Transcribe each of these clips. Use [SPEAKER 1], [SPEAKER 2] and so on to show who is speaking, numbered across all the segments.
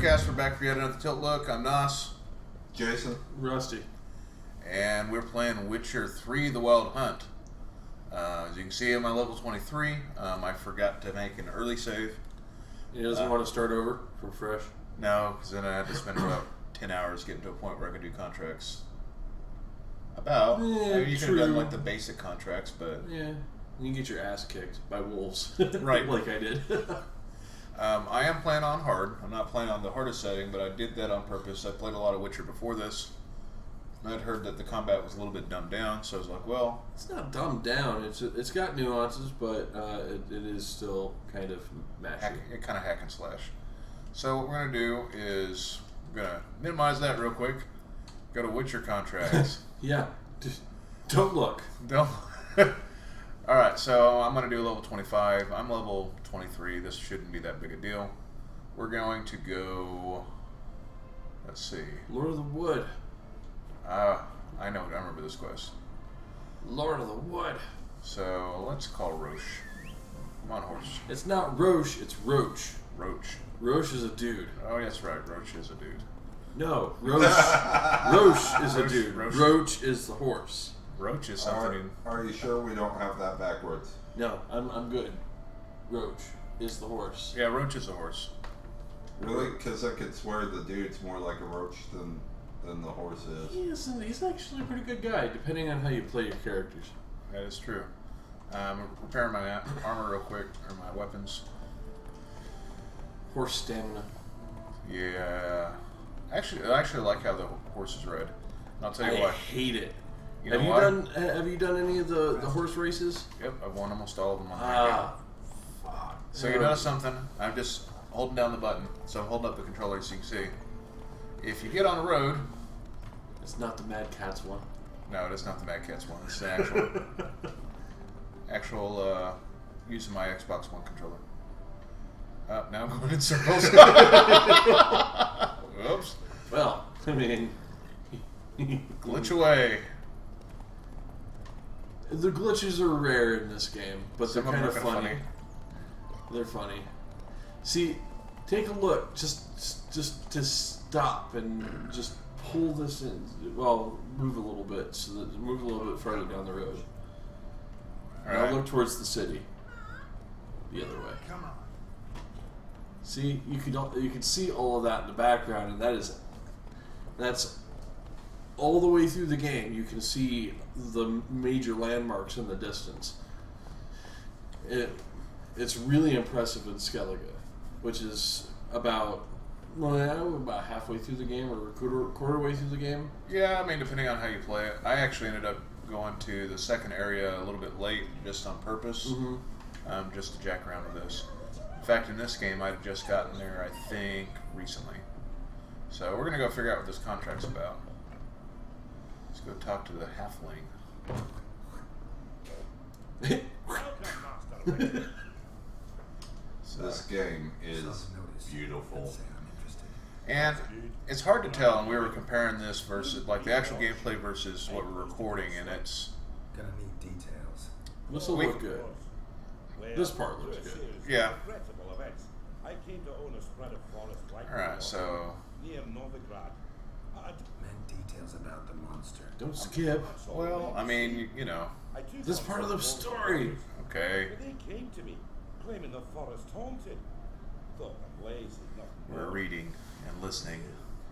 [SPEAKER 1] Tiltcast. We're back for yet another Tiltlook. I'm Nos.
[SPEAKER 2] Jason.
[SPEAKER 3] Rusty.
[SPEAKER 1] And we're playing Witcher 3 The Wild Hunt. As you can see, I'm at level 23. I forgot to make an early save.
[SPEAKER 3] He doesn't want to start over from fresh?
[SPEAKER 1] No, because then I had to spend about 10 hours getting to a point where I could do contracts. I mean, you could have done like the basic contracts, but...
[SPEAKER 3] Yeah. You can get your ass kicked by wolves.
[SPEAKER 1] Right.
[SPEAKER 3] Like I did.
[SPEAKER 1] I am playing on hard. I'm not playing on the hardest setting, but I did that on purpose. I played a lot of Witcher before this. I'd heard that the combat was a little bit dumbed down, so I was like, well...
[SPEAKER 3] It's not dumbed down. It's got nuances, but it is still kind of mashy.
[SPEAKER 1] Kind of hack and slash. So what we're going to do is we're going to minimize that real quick. Go to Witcher contracts.
[SPEAKER 3] Yeah. Just don't look.
[SPEAKER 1] Don't. Alright, so I'm going to do level 25. I'm level 23. This shouldn't be that big a deal. We're going to go... Let's see.
[SPEAKER 3] Lord of the Wood.
[SPEAKER 1] I know. I remember this quest.
[SPEAKER 3] Lord of the Wood.
[SPEAKER 1] So let's call Roche. Come on, horse.
[SPEAKER 3] It's not Roche, it's Roach.
[SPEAKER 1] Roach.
[SPEAKER 3] Roche is a dude.
[SPEAKER 1] Oh, that's right. Roche is a dude.
[SPEAKER 3] No, Roche. Roche is a dude.
[SPEAKER 1] Roche.
[SPEAKER 3] Roach is the horse.
[SPEAKER 1] Roach is something.
[SPEAKER 2] Are you sure we don't have that backwards?
[SPEAKER 3] No, I'm good. Roach is the horse.
[SPEAKER 1] Yeah, Roach is a horse.
[SPEAKER 2] Really? Because I could swear the dude's more like a roach than the horse is.
[SPEAKER 3] He's actually a pretty good guy, depending on how you play your characters.
[SPEAKER 1] That is true. Repairing my armor real quick, or my weapons.
[SPEAKER 3] Horse stamina.
[SPEAKER 1] Yeah. Actually, I actually like how the horse is red. And I'll tell you
[SPEAKER 3] I
[SPEAKER 1] what.
[SPEAKER 3] hate it.
[SPEAKER 1] You know
[SPEAKER 3] Have you done any of the horse races?
[SPEAKER 1] Yep, I've won almost all of them on
[SPEAKER 3] Fuck.
[SPEAKER 1] So you notice something? I'm just holding down the button. So I'm holding up the controller so you can see. If you get on the road...
[SPEAKER 3] It's not the Mad Catz one.
[SPEAKER 1] No, it is not the Mad Catz one. It's the actual using my Xbox One controller. Now I'm going in circles. Whoops.
[SPEAKER 3] Well, I mean...
[SPEAKER 1] Glitch away.
[SPEAKER 3] The glitches are rare in this game, but they're kind of funny.
[SPEAKER 1] funny.
[SPEAKER 3] They're funny. See, take a look. Just to stop and just pull this in. Well, move a little bit. So that move a little bit farther down the road. Now look towards the city. The other way.
[SPEAKER 1] Come on.
[SPEAKER 3] See, you can see all of that in the background, and that's all the way through the game. You can see the major landmarks in the distance. It's really impressive in Skellige, which is about halfway through the game or quarter way through the game.
[SPEAKER 1] Yeah, I mean, depending on how you play it. I actually ended up going to the second area a little bit late, just on purpose, just to jack around with this. In fact, in this game, I've just gotten there, I think, recently. So we're going to go figure out what this contract's about. Let's go talk to the halfling.
[SPEAKER 2] This game is beautiful.
[SPEAKER 1] And it's hard to tell, and we were comparing this versus, like, the actual gameplay versus what we're recording, and it's...
[SPEAKER 4] Gonna need details.
[SPEAKER 3] This will look good. This part looks good.
[SPEAKER 1] Yeah.
[SPEAKER 5] I came to own a spread of forest right
[SPEAKER 1] Alright, so...
[SPEAKER 5] near Novigrad.
[SPEAKER 4] Meant details about the monster.
[SPEAKER 3] Don't skip.
[SPEAKER 1] Well, I mean, you know.
[SPEAKER 3] This part of the story.
[SPEAKER 1] Okay.
[SPEAKER 5] They came to me, claiming the forest haunted. Thought the blaze is not.
[SPEAKER 1] We're reading and listening.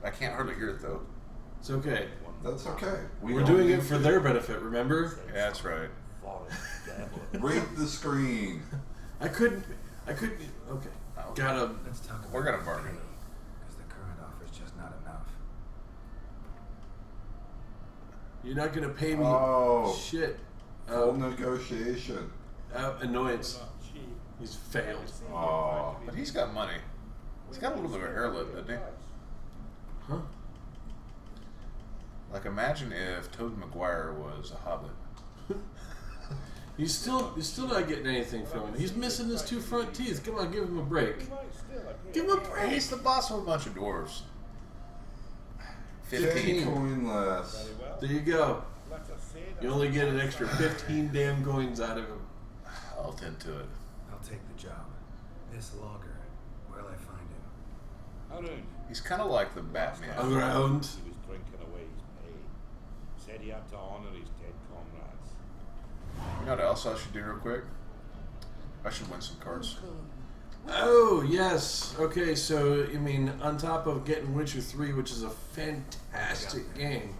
[SPEAKER 1] I can't hardly hear it, though.
[SPEAKER 3] It's okay.
[SPEAKER 2] That's okay.
[SPEAKER 3] We're doing it for their benefit, remember?
[SPEAKER 1] Yeah, that's right.
[SPEAKER 5] Forest devil.
[SPEAKER 2] Read the screen.
[SPEAKER 3] I couldn't. Okay. Gotta.
[SPEAKER 4] Let's talk about
[SPEAKER 1] We're gonna bargain.
[SPEAKER 4] because the current offer's just not enough.
[SPEAKER 3] You're not gonna pay me.
[SPEAKER 2] Oh.
[SPEAKER 3] Shit.
[SPEAKER 2] Full negotiation.
[SPEAKER 3] Annoyance. He's failed.
[SPEAKER 2] Oh.
[SPEAKER 1] But he's got money. He's got a little bit of a hair lip, doesn't he?
[SPEAKER 3] Huh?
[SPEAKER 1] Like, imagine if Tobey Maguire was a hobbit.
[SPEAKER 3] He's still not getting anything from him. He's missing his 2 front teeth. Come on, give him a break. Give him a break.
[SPEAKER 1] He's the boss of a bunch of dwarves.
[SPEAKER 2] 15 coin less.
[SPEAKER 3] There you go. You only get an extra 15 damn coins out of him.
[SPEAKER 1] I'll tend to it.
[SPEAKER 4] I'll take the job. This logger, where'll I find him?
[SPEAKER 5] Arun,
[SPEAKER 1] He's kind of like the Batman.
[SPEAKER 3] Around.
[SPEAKER 5] He was drinking away his pay. Said he had to honor his dead comrades.
[SPEAKER 1] You know what else I should do real quick? I should win some cards.
[SPEAKER 3] Oh, yes. Okay, so, I mean, on top of getting Witcher 3, which is a fantastic game,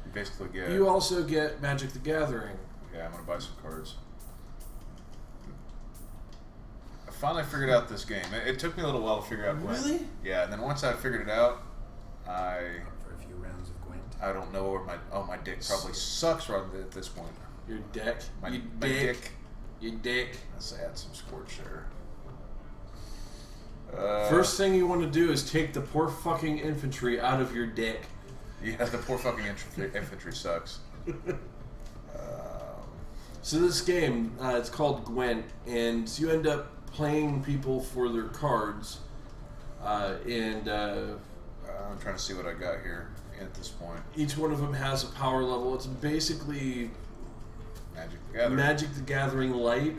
[SPEAKER 1] You basically get.
[SPEAKER 3] you also get Magic the Gathering.
[SPEAKER 1] Yeah, I'm gonna buy some cards. I finally figured out this game. It took me a little while to figure out Gwent.
[SPEAKER 3] Really?
[SPEAKER 1] Yeah, and then once I figured it out,
[SPEAKER 4] For a few rounds of Gwent.
[SPEAKER 1] I don't know where my dick probably sucks right at this point.
[SPEAKER 3] Your deck.
[SPEAKER 1] My
[SPEAKER 3] You
[SPEAKER 1] dick.
[SPEAKER 3] Your dick.
[SPEAKER 1] Let's add some scorch there.
[SPEAKER 3] First thing you want to do is take the poor fucking infantry out of your deck.
[SPEAKER 1] Yeah, the poor fucking infantry sucks.
[SPEAKER 3] So this game, it's called Gwent, and you end up playing people for their cards, and
[SPEAKER 1] I'm trying to see what I got here at this point.
[SPEAKER 3] each one of them has a power level. It's basically
[SPEAKER 1] Magic the Gathering.
[SPEAKER 3] Magic the Gathering light.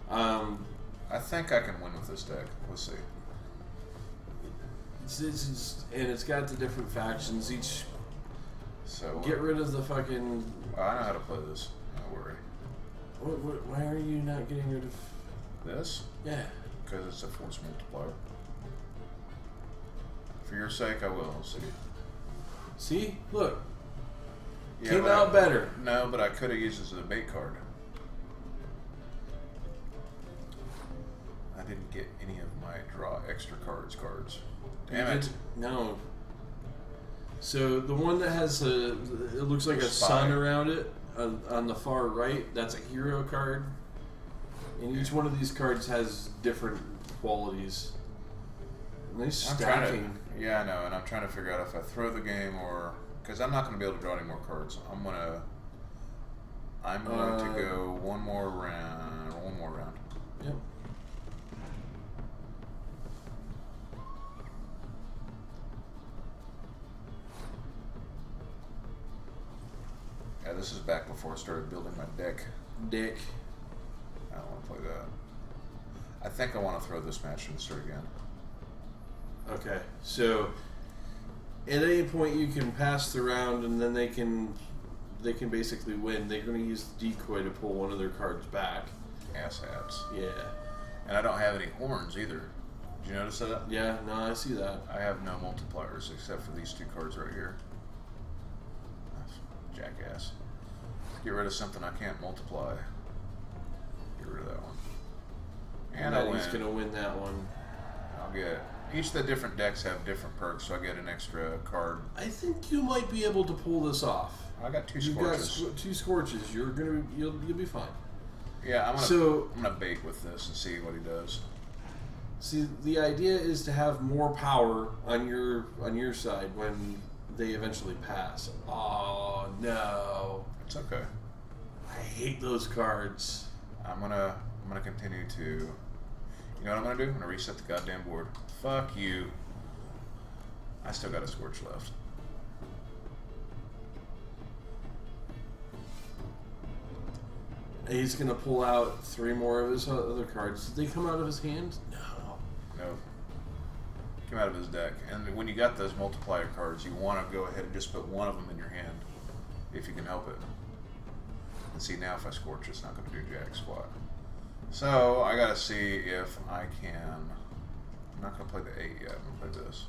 [SPEAKER 1] I think I can win with this deck. We'll see.
[SPEAKER 3] And it's got the different factions. Each
[SPEAKER 1] So
[SPEAKER 3] get rid of the fucking.
[SPEAKER 1] I know how to play this. Don't worry.
[SPEAKER 3] Why are you not getting rid of?
[SPEAKER 1] This?
[SPEAKER 3] Yeah.
[SPEAKER 1] Because it's a force multiplier. For your sake, I will. I'll see.
[SPEAKER 3] See, look,
[SPEAKER 1] Yeah,
[SPEAKER 3] came
[SPEAKER 1] but
[SPEAKER 3] out better.
[SPEAKER 1] No, but I could have used this as a bait card. I didn't get any of my draw extra cards. Damn it.
[SPEAKER 3] No. So the one that has it looks like a
[SPEAKER 1] Spy.
[SPEAKER 3] sun around it on the far right, that's a hero card. And each one of these cards has different qualities. Nice
[SPEAKER 1] I'm trying
[SPEAKER 3] stacking.
[SPEAKER 1] to, yeah, I know, and I'm trying to figure out if I throw the game or because I'm not going to be able to draw any more cards. I'm going to go one more round.
[SPEAKER 3] Yep.
[SPEAKER 1] Yeah, this is back before I started building my deck.
[SPEAKER 3] Dick.
[SPEAKER 1] I don't want to play that. I think I want to throw this match and start again.
[SPEAKER 3] Okay. So at any point you can pass the round, and then they can basically win. They're going to use the decoy to pull one of their cards back.
[SPEAKER 1] Ass hats.
[SPEAKER 3] Yeah.
[SPEAKER 1] And I don't have any horns either. Did you notice that?
[SPEAKER 3] Yeah. No, I see that.
[SPEAKER 1] I have no multipliers except for these two cards right here. Jackass. Get rid of something I can't multiply. Get rid of that one. And I win.
[SPEAKER 3] He's going to win that one.
[SPEAKER 1] I'll get. Each of the different decks have different perks, so I get an extra card.
[SPEAKER 3] I think you might be able to pull this off.
[SPEAKER 1] I got two
[SPEAKER 3] You've
[SPEAKER 1] scorches.
[SPEAKER 3] got two scorches. You'll be fine.
[SPEAKER 1] Yeah, I'm gonna bait with this and see what he does.
[SPEAKER 3] See, the idea is to have more power on your side when they eventually pass. Oh no!
[SPEAKER 1] It's okay.
[SPEAKER 3] I hate those cards.
[SPEAKER 1] I'm gonna continue to. You know what I'm gonna do? I'm gonna reset the goddamn board. Fuck you. I still got a scorch left.
[SPEAKER 3] He's gonna pull out 3 more of his other cards. Did they come out of his hand? No.
[SPEAKER 1] Nope. Came out of his deck. And when you got those multiplier cards, you want to go ahead and just put one of them in your hand, if you can help it. And see, now if I scorch, it's not going to do jack squat. So I got to see if I can. I'm not going to play the 8 yet. I'm going to play this.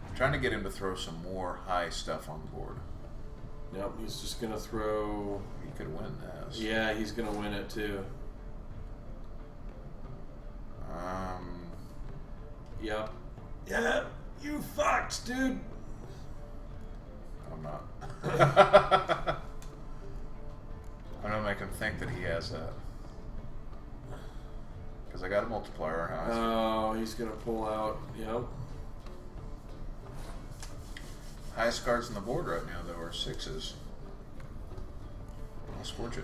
[SPEAKER 1] I'm trying to get him to throw some more high stuff on the board.
[SPEAKER 3] Nope. He's just gonna throw.
[SPEAKER 1] He could win this.
[SPEAKER 3] Yeah, he's gonna win it too. Yep. Yeah, you fucked, dude.
[SPEAKER 1] I'm not. I'm gonna make him think that he has that. Because I got a multiplier.
[SPEAKER 3] Oh, he's gonna pull out. Yep.
[SPEAKER 1] Highest cards on the board right now, though, are 6s. I'll scorch it.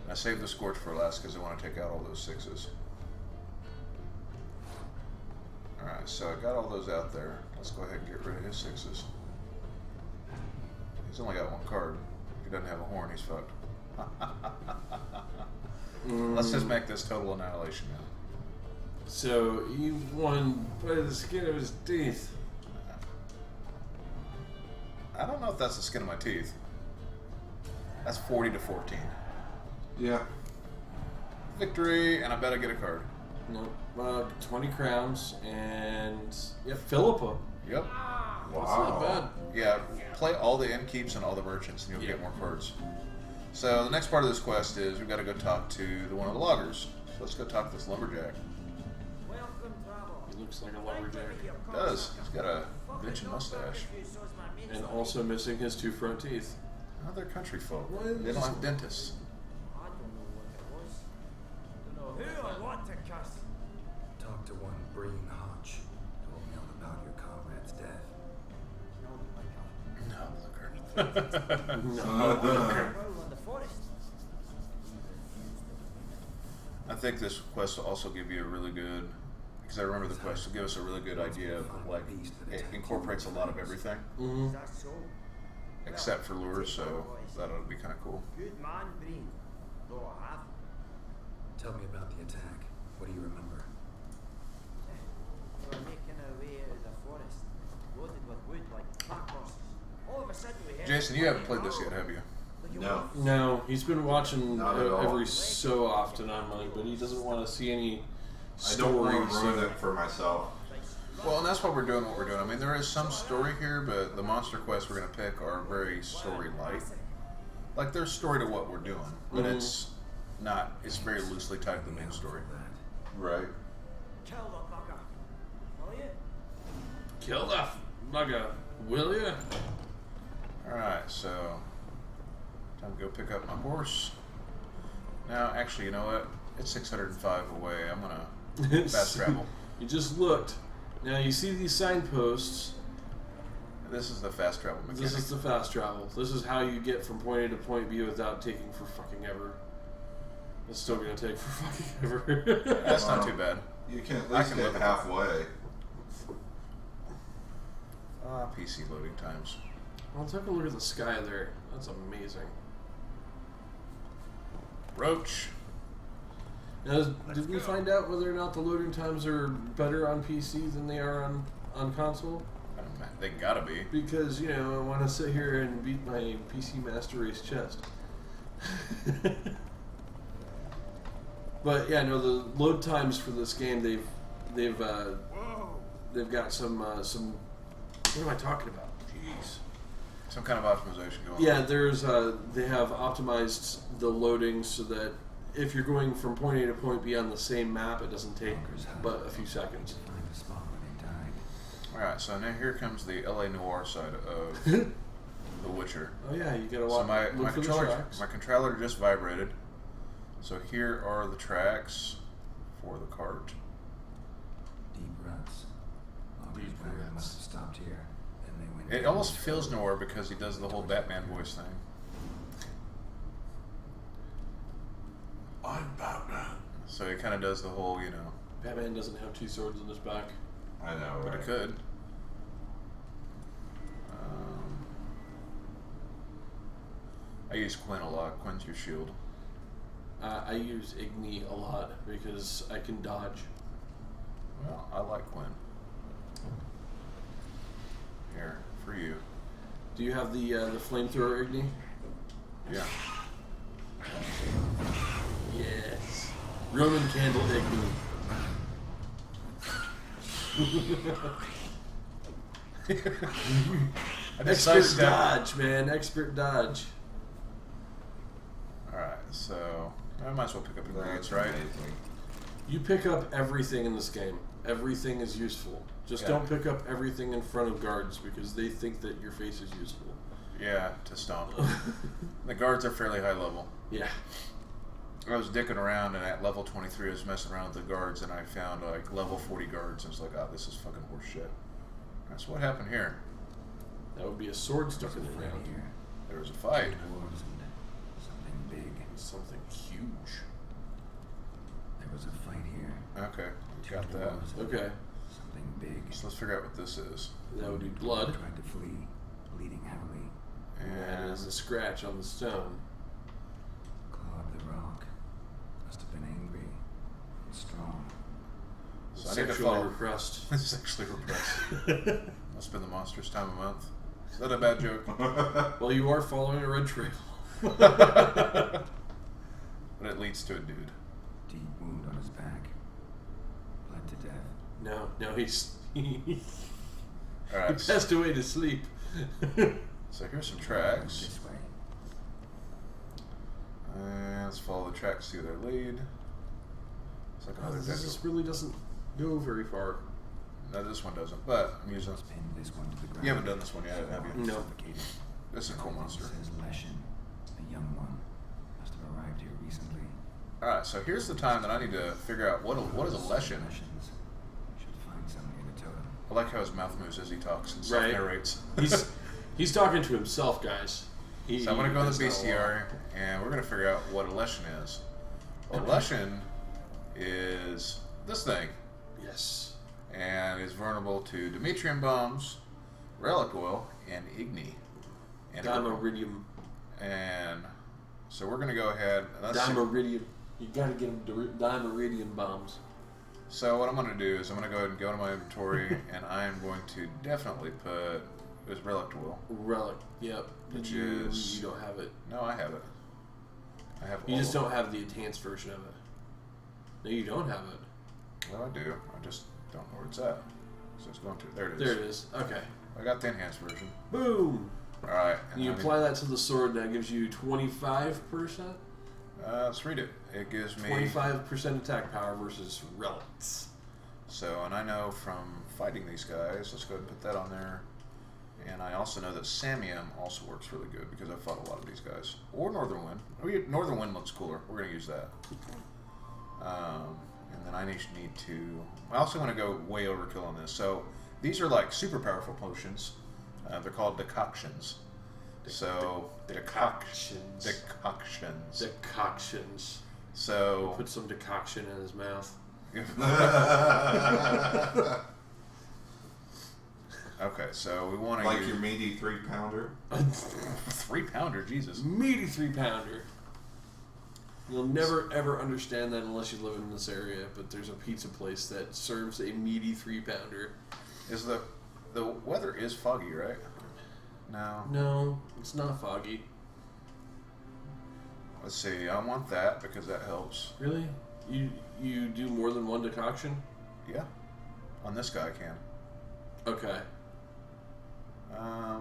[SPEAKER 1] I saved the scorch for last because I want to take out all those 6s. Alright, so I got all those out there. Let's go ahead and get rid of his 6s. He's only got 1 card. If he doesn't have a horn, he's fucked. Let's just make this total annihilation now.
[SPEAKER 3] So he won by the skin of his teeth.
[SPEAKER 1] I don't know if that's the skin of my teeth. That's 40 to 14.
[SPEAKER 2] Yeah.
[SPEAKER 1] Victory, and I bet I get a card.
[SPEAKER 3] Nope. 20 crowns and Philippa.
[SPEAKER 1] Yep.
[SPEAKER 3] That's not bad.
[SPEAKER 1] Yeah, play all the innkeeps and all the merchants, and you'll get more cards. So the next part of this quest is we've got to go talk to one of the loggers. So let's go talk to this lumberjack.
[SPEAKER 3] He looks like a lumberjack.
[SPEAKER 1] He does. He's got a bitchin' mustache.
[SPEAKER 3] And also missing his 2 front teeth.
[SPEAKER 1] Other country folk. They don't have dentists.
[SPEAKER 4] Talk to one Breen Hodge. Told me all about your comrade's death.
[SPEAKER 1] I think this quest will also give you a really good, because I remember the quest will give us a really good idea of, like, it incorporates a lot of everything.
[SPEAKER 3] Mm-hmm.
[SPEAKER 1] Except for lures, so that ought to be kind of cool.
[SPEAKER 6] Good man, Breen. Though I have.
[SPEAKER 4] Tell me about the attack. What do you remember?
[SPEAKER 6] We were making our way out of the forest, loaded with wood like pack horses. All of a sudden we heard
[SPEAKER 1] Jason, you haven't played this yet, have you?
[SPEAKER 2] No.
[SPEAKER 3] No, he's been watching
[SPEAKER 2] Not at all.
[SPEAKER 3] every so often on mine, but he doesn't want to see any
[SPEAKER 2] I don't want
[SPEAKER 3] stories.
[SPEAKER 2] to ruin it for myself.
[SPEAKER 1] Well, and that's why we're doing what we're doing. I mean, there is some story here, but the monster quests we're going to pick are very story-light. Like, there's story to what we're doing, but it's not, it's very loosely tied to the main story.
[SPEAKER 2] Right.
[SPEAKER 6] Kill the bugger. Will you?
[SPEAKER 3] Kill that bugger, will ya?
[SPEAKER 1] Alright, so time to go pick up my horse. Now, actually, you know what? It's 605 away. I'm going to fast travel.
[SPEAKER 3] You just looked. Now you see these signposts.
[SPEAKER 1] This is the fast travel mechanic.
[SPEAKER 3] This is the fast travel. This is how you get from point A to point B without taking for fucking ever. It's still gonna take for fucking ever.
[SPEAKER 1] That's not too bad.
[SPEAKER 2] You can at
[SPEAKER 1] I
[SPEAKER 2] least
[SPEAKER 1] can
[SPEAKER 2] get
[SPEAKER 1] live with
[SPEAKER 2] halfway.
[SPEAKER 1] PC loading times.
[SPEAKER 3] Well, take a look at the sky there. That's amazing.
[SPEAKER 1] Roach.
[SPEAKER 3] Now, did we find out whether or not the loading times are better on PC than they are on console?
[SPEAKER 1] They gotta be.
[SPEAKER 3] Because, you know, I want to sit here and beat my PC Master Race chest. But yeah, no, the load times for this game, they've got some what am I talking about? Jeez.
[SPEAKER 1] Some kind of optimization going on.
[SPEAKER 3] Yeah, there's they have optimized the loading so that if you're going from point A to point B on the same map, it doesn't take but a few seconds.
[SPEAKER 4] Find a spot where they died.
[SPEAKER 1] Alright, so now here comes the LA Noire side of The Witcher.
[SPEAKER 3] Oh yeah, you gotta
[SPEAKER 1] So
[SPEAKER 3] walk.
[SPEAKER 1] my
[SPEAKER 3] look for the
[SPEAKER 1] controller,
[SPEAKER 3] tracks.
[SPEAKER 1] my controller just vibrated. So here are the tracks for the cart.
[SPEAKER 4] Deep ruts. Loggers'
[SPEAKER 3] Deep
[SPEAKER 4] wagon
[SPEAKER 3] ruts.
[SPEAKER 4] must have stopped here. Then they went
[SPEAKER 1] It
[SPEAKER 4] down
[SPEAKER 1] almost
[SPEAKER 4] this
[SPEAKER 1] feels
[SPEAKER 4] road.
[SPEAKER 1] Noir because he does the whole Batman voice thing.
[SPEAKER 3] I'm Batman.
[SPEAKER 1] So he kind of does the whole, you know,
[SPEAKER 3] Batman doesn't have 2 swords in his back.
[SPEAKER 2] I know,
[SPEAKER 1] but
[SPEAKER 2] right?
[SPEAKER 1] it could. I use Quinn a lot. Quinn's your shield.
[SPEAKER 3] I use Igni a lot because I can dodge.
[SPEAKER 1] Well, I like Quinn. Here, for you.
[SPEAKER 3] Do you have the flamethrower Igni?
[SPEAKER 1] Yeah.
[SPEAKER 3] Yes. Roman candle Igni. Expert dodge, man. Expert dodge.
[SPEAKER 1] Alright, so I might as well pick up ingredients,
[SPEAKER 2] That's
[SPEAKER 1] right?
[SPEAKER 2] amazing.
[SPEAKER 3] You pick up everything in this game. Everything is useful. Just
[SPEAKER 1] Yeah.
[SPEAKER 3] don't pick up everything in front of guards because they think that your face is useful.
[SPEAKER 1] Yeah, to stomp. The guards are fairly high level.
[SPEAKER 3] Yeah.
[SPEAKER 1] I was dicking around, and at level 23, I was messing around with the guards, and I found like level 40 guards. I was like, oh, this is fucking horseshit. That's what happened here.
[SPEAKER 3] That would be a sword stuck in the
[SPEAKER 4] Right
[SPEAKER 3] ground.
[SPEAKER 4] here.
[SPEAKER 1] There was a fight.
[SPEAKER 4] Dwarves and something big.
[SPEAKER 3] Something huge.
[SPEAKER 4] There was a fight here.
[SPEAKER 1] Okay,
[SPEAKER 4] Two
[SPEAKER 1] got that.
[SPEAKER 4] dwarves and
[SPEAKER 3] Okay.
[SPEAKER 4] Something big.
[SPEAKER 1] So let's figure out what this is.
[SPEAKER 3] That would be blood.
[SPEAKER 4] Tried to flee, bleeding heavily.
[SPEAKER 3] And that
[SPEAKER 1] And
[SPEAKER 3] is a scratch on the stone.
[SPEAKER 4] Clawed the rock. Must have been angry and strong.
[SPEAKER 1] need to
[SPEAKER 3] Sexually
[SPEAKER 1] follow.
[SPEAKER 3] repressed.
[SPEAKER 1] Sexually repressed. Must have been the monster's time of month. Is that a bad joke?
[SPEAKER 3] Well, you are following a red trail.
[SPEAKER 1] But it leads to a dude.
[SPEAKER 4] Deep wound on his back. Bled to death.
[SPEAKER 3] No, he
[SPEAKER 1] Alright,
[SPEAKER 3] passed away to sleep.
[SPEAKER 1] so here's some tracks.
[SPEAKER 4] This way.
[SPEAKER 1] And let's follow the tracks to their lead. It's like another dead
[SPEAKER 3] This really doesn't go very far.
[SPEAKER 1] No, this one doesn't, but I'm using.
[SPEAKER 4] Let's pin this one to the ground.
[SPEAKER 1] You haven't done this one yet, have you?
[SPEAKER 3] No.
[SPEAKER 4] Suffocated.
[SPEAKER 1] This is a cool monster.
[SPEAKER 4] Says Leshen, a young one. Must have arrived here recently.
[SPEAKER 1] Alright, so here's the time that I need to figure out what is a Leshen.
[SPEAKER 4] Leshens. Should find some near the totem.
[SPEAKER 1] I like how his mouth moves as he talks and
[SPEAKER 3] Right.
[SPEAKER 1] self-narrates.
[SPEAKER 3] He's talking to himself, guys.
[SPEAKER 1] So I'm going to go in
[SPEAKER 3] does
[SPEAKER 1] the
[SPEAKER 3] that a lot.
[SPEAKER 1] bestiary, and we're going to figure out what a Leshen is. A Leshen is this thing,
[SPEAKER 3] Yes.
[SPEAKER 1] and is vulnerable to Demetrium bombs, relic oil, and igni. And
[SPEAKER 3] Dimeridium.
[SPEAKER 1] And so we're going to go ahead. And let's see.
[SPEAKER 3] Dimeridium. You gotta get him Dimeridium bombs.
[SPEAKER 1] So what I'm going to do is I'm going to go ahead and go to my inventory, and I am going to definitely put it was relic oil.
[SPEAKER 3] Relic. Yep.
[SPEAKER 1] Which
[SPEAKER 3] you
[SPEAKER 1] is-
[SPEAKER 3] don't have it.
[SPEAKER 1] No, I have it. I have.
[SPEAKER 3] You
[SPEAKER 1] all
[SPEAKER 3] just
[SPEAKER 1] of
[SPEAKER 3] don't have the enhanced version of it. No, you don't have it.
[SPEAKER 1] it. Well, I do. I just don't know where it's at. So it's going to. There it is.
[SPEAKER 3] There it is. Okay.
[SPEAKER 1] I got the enhanced version.
[SPEAKER 3] Boom.
[SPEAKER 1] All right.
[SPEAKER 3] And you apply that to the sword, that gives you 25%?
[SPEAKER 1] Let's read it. It gives me
[SPEAKER 3] 25% attack power versus relics.
[SPEAKER 1] So, and I know from fighting these guys. Let's go ahead and put that on there. And I also know that Samium also works really good because I've fought a lot of these guys. Or Northern Wind. Northern Wind looks cooler. We're going to use that. And then I need to. I also want to go way overkill on this. So these are like super powerful potions. They're called decoctions. So
[SPEAKER 3] Decoctions.
[SPEAKER 1] decoctions.
[SPEAKER 3] Decoctions.
[SPEAKER 1] So
[SPEAKER 3] Put some decoction in his mouth.
[SPEAKER 1] okay, so we want to
[SPEAKER 2] Like
[SPEAKER 1] use
[SPEAKER 2] your meaty 3-pounder.
[SPEAKER 1] 3-pounder. Jesus.
[SPEAKER 3] Meaty 3-pounder. You'll never ever understand that unless you live in this area, but there's a pizza place that serves a meaty 3-pounder.
[SPEAKER 1] Is the weather is foggy, right? No.
[SPEAKER 3] No, it's not foggy.
[SPEAKER 1] Let's see. I want that because that helps.
[SPEAKER 3] Really? You do more than one decoction?
[SPEAKER 1] Yeah. On this guy I can.
[SPEAKER 3] Okay.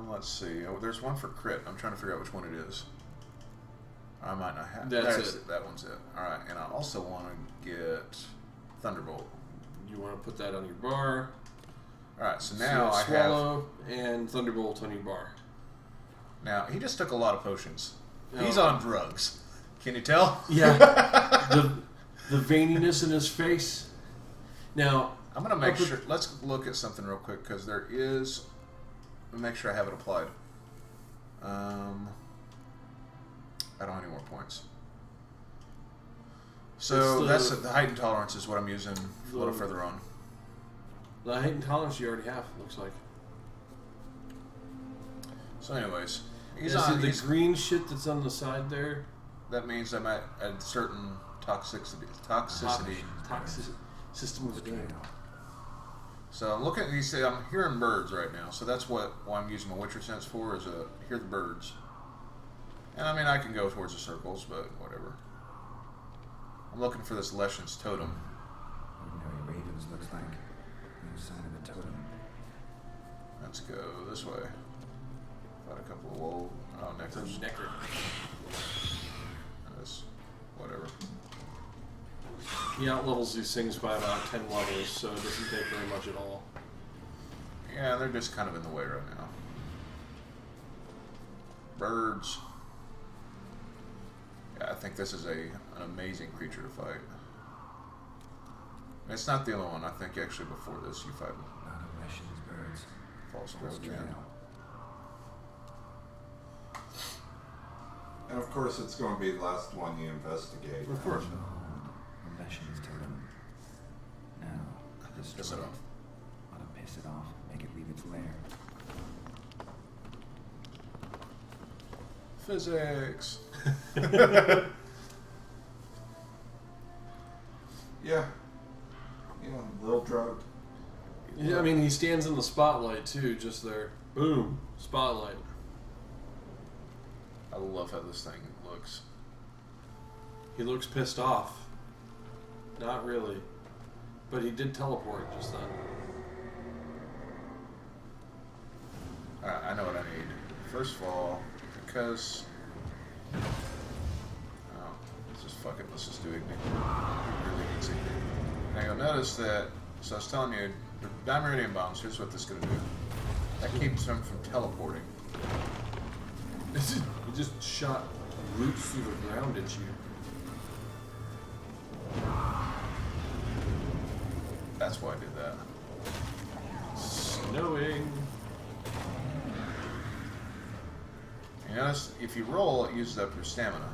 [SPEAKER 1] Let's see. Oh, there's one for crit. I'm trying to figure out which one it is. I might not have.
[SPEAKER 3] That's
[SPEAKER 1] There's
[SPEAKER 3] it.
[SPEAKER 1] That one's it. All right. And I also want to get Thunderbolt.
[SPEAKER 3] You want to put that on your bar.
[SPEAKER 1] All right. So
[SPEAKER 3] So
[SPEAKER 1] now I have.
[SPEAKER 3] Swallow and Thunderbolt on your bar.
[SPEAKER 1] Now he just took a lot of potions. He's
[SPEAKER 3] Oh.
[SPEAKER 1] on drugs. Can you tell?
[SPEAKER 3] Yeah. the veininess in his face. Now,
[SPEAKER 1] I'm gonna make sure. Let's look at something real quick because there is. Let me make sure I have it applied. I don't have any more points. So
[SPEAKER 3] It's
[SPEAKER 1] that's the heightened tolerance is what I'm using a little further on.
[SPEAKER 3] the heightened tolerance you already have, it looks like.
[SPEAKER 1] So, anyways, he's
[SPEAKER 3] Is
[SPEAKER 1] on.
[SPEAKER 3] it the
[SPEAKER 1] He's,
[SPEAKER 3] green shit that's on the side there?
[SPEAKER 1] that means I'm at a certain toxicity.
[SPEAKER 3] Toxic system of doom.
[SPEAKER 1] So I'm looking. You see, I'm hearing birds right now. So that's what I'm using my Witcher sense for is hear the birds. And I mean, I can go towards the circles, but whatever. I'm looking for this Leshen's totem.
[SPEAKER 4] Ordinary ravens looks like. No sign of a totem.
[SPEAKER 1] Let's go this way. Got a couple of wolves. Oh, nectars.
[SPEAKER 3] Necker.
[SPEAKER 1] This, whatever.
[SPEAKER 3] He outlevels these things by about 10 levels, so it doesn't take very much at all.
[SPEAKER 1] Yeah, they're just kind of in the way right now. Birds. Yeah, I think this is an amazing creature to fight. And it's not the only one. I think actually before this you fight
[SPEAKER 4] Not a Leshen's birds.
[SPEAKER 1] False
[SPEAKER 4] False
[SPEAKER 1] Trail.
[SPEAKER 4] trail.
[SPEAKER 2] And of course, it's going to be the last one you investigate.
[SPEAKER 3] Of course.
[SPEAKER 4] Behold, the Leshen's totem. Now, destroy
[SPEAKER 1] Piss it off.
[SPEAKER 4] Ought to piss it off. Make it leave its lair.
[SPEAKER 1] Physics.
[SPEAKER 2] Yeah. Yeah, little drugged.
[SPEAKER 3] Yeah, I mean, he stands in the spotlight too, just there. Boom, spotlight.
[SPEAKER 1] I love how this thing looks.
[SPEAKER 3] He looks pissed off. Not really, but he did teleport just then.
[SPEAKER 1] Alright, I know what I need. First of all, because... Oh, let's just fuck it. Let's just do Igni. Really needs Igni. Now you'll notice that, so I was telling you, the Dimeridium bombs, here's what this is going to do. That keeps them from teleporting.
[SPEAKER 3] He just shot roots through the ground at you.
[SPEAKER 1] That's why I did that.
[SPEAKER 3] Snowing.
[SPEAKER 1] You notice, if you roll, it uses up your stamina.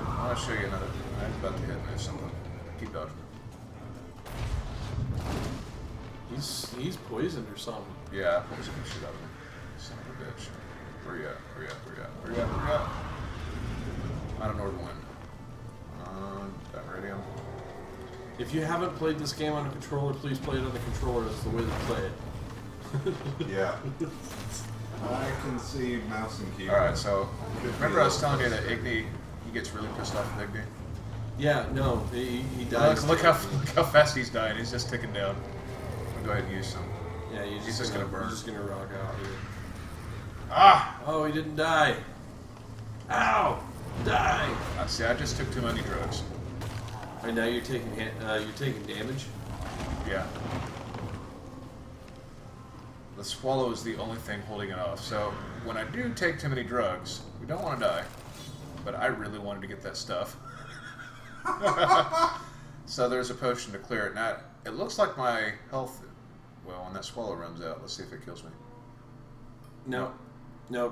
[SPEAKER 1] I want to show you another. I was about to hit me or something. Keep dodging.
[SPEAKER 3] He's poisoned or something.
[SPEAKER 1] Yeah, I poisoned the shit out of him. Son of a bitch. Where you at? Where you at? Where you at? Where you at? Where you at? Out of Northern Wind. Dimeridium.
[SPEAKER 3] If you haven't played this game on a controller, please play it on the controller. That's the way to play it.
[SPEAKER 2] Yeah. I can see mouse and keyboard.
[SPEAKER 1] Alright, so remember I was telling you that Igni, he gets really pissed off with Igni?
[SPEAKER 3] Yeah, no, he dies.
[SPEAKER 1] Look how fast he's dying. He's just ticking down. Go ahead and use some.
[SPEAKER 3] Yeah,
[SPEAKER 1] he's just gonna burn.
[SPEAKER 3] He's just gonna rock out here.
[SPEAKER 1] Ah!
[SPEAKER 3] Oh, he didn't die. Ow! Die!
[SPEAKER 1] See, I just took too many drugs.
[SPEAKER 3] And now you're taking damage.
[SPEAKER 1] Yeah. The swallow is the only thing holding it off. So when I do take too many drugs, we don't want to die. But I really wanted to get that stuff. So there's a potion to clear it. Now it looks like my health. Well, when that swallow runs out, let's see if it kills me.
[SPEAKER 3] No,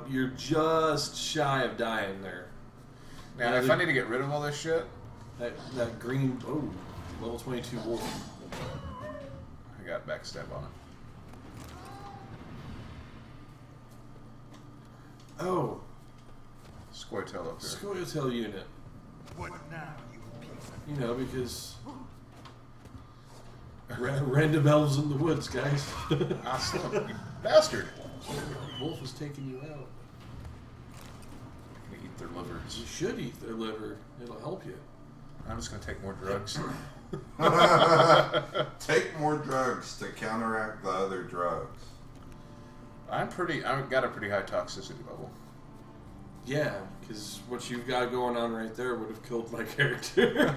[SPEAKER 3] you're just shy of dying there.
[SPEAKER 1] Now, if I need to get rid of all this shit,
[SPEAKER 3] that green level 22 wolf.
[SPEAKER 1] I got backstab on it.
[SPEAKER 3] Oh,
[SPEAKER 1] Scoia'tael up there.
[SPEAKER 3] Scoia'tael unit.
[SPEAKER 4] What now, you piece?
[SPEAKER 3] You know, because random elves in the woods, guys.
[SPEAKER 1] Awesome, you bastard!
[SPEAKER 3] Wolf is taking you out.
[SPEAKER 1] I'm gonna eat their livers.
[SPEAKER 3] You should eat their liver. It'll help you.
[SPEAKER 1] I'm just gonna take more drugs.
[SPEAKER 2] Take more drugs to counteract the other drugs.
[SPEAKER 1] I've got a pretty high toxicity level.
[SPEAKER 3] Yeah, because what you've got going on right there would have killed my character.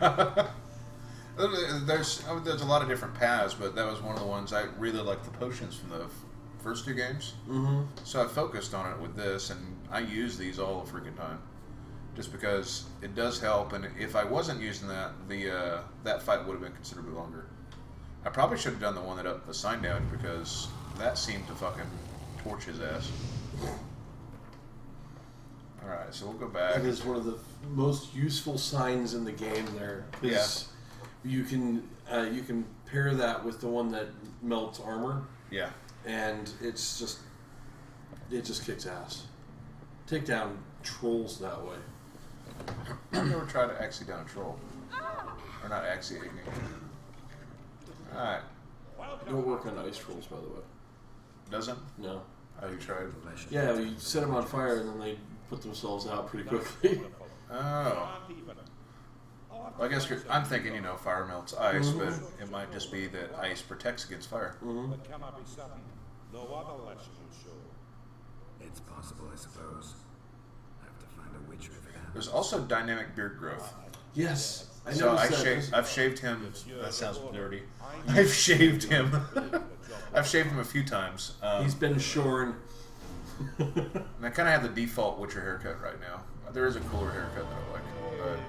[SPEAKER 1] There's a lot of different paths, but that was one of the ones I really liked the potions from the first two games.
[SPEAKER 3] Mm-hmm.
[SPEAKER 1] So I focused on it with this, and I use these all the freaking time, just because it does help. And if I wasn't using that, that fight would have been considerably longer. I probably should have done the one that up the sign down, because that seemed to fucking torch his ass. Alright, so we'll go back.
[SPEAKER 3] That is one of the most useful signs in the game there.
[SPEAKER 1] Yes.
[SPEAKER 3] You can pair that with the one that melts armor.
[SPEAKER 1] Yeah.
[SPEAKER 3] And it just kicks ass. Take down trolls that way.
[SPEAKER 1] I've never tried to Axie down a troll. Or not Axie, Igni. Alright.
[SPEAKER 3] Don't work on ice trolls, by the way.
[SPEAKER 1] Doesn't?
[SPEAKER 3] No.
[SPEAKER 1] Oh, you tried?
[SPEAKER 3] Yeah, you set them on fire and then they put themselves out pretty quickly.
[SPEAKER 1] Oh. Well, I guess I'm thinking, fire melts ice, but it might just be that ice protects against fire.
[SPEAKER 5] But cannot be certain. No other legend will show.
[SPEAKER 4] It's possible, I suppose. I have to find a witch if it happens.
[SPEAKER 1] There's also dynamic beard growth.
[SPEAKER 3] Yes.
[SPEAKER 1] So I've shaved him. That sounds dirty. I've shaved him. I've shaved him a few times.
[SPEAKER 3] He's been shorn.
[SPEAKER 1] And I kind of have the default Witcher haircut right now. There is a cooler haircut that I like, but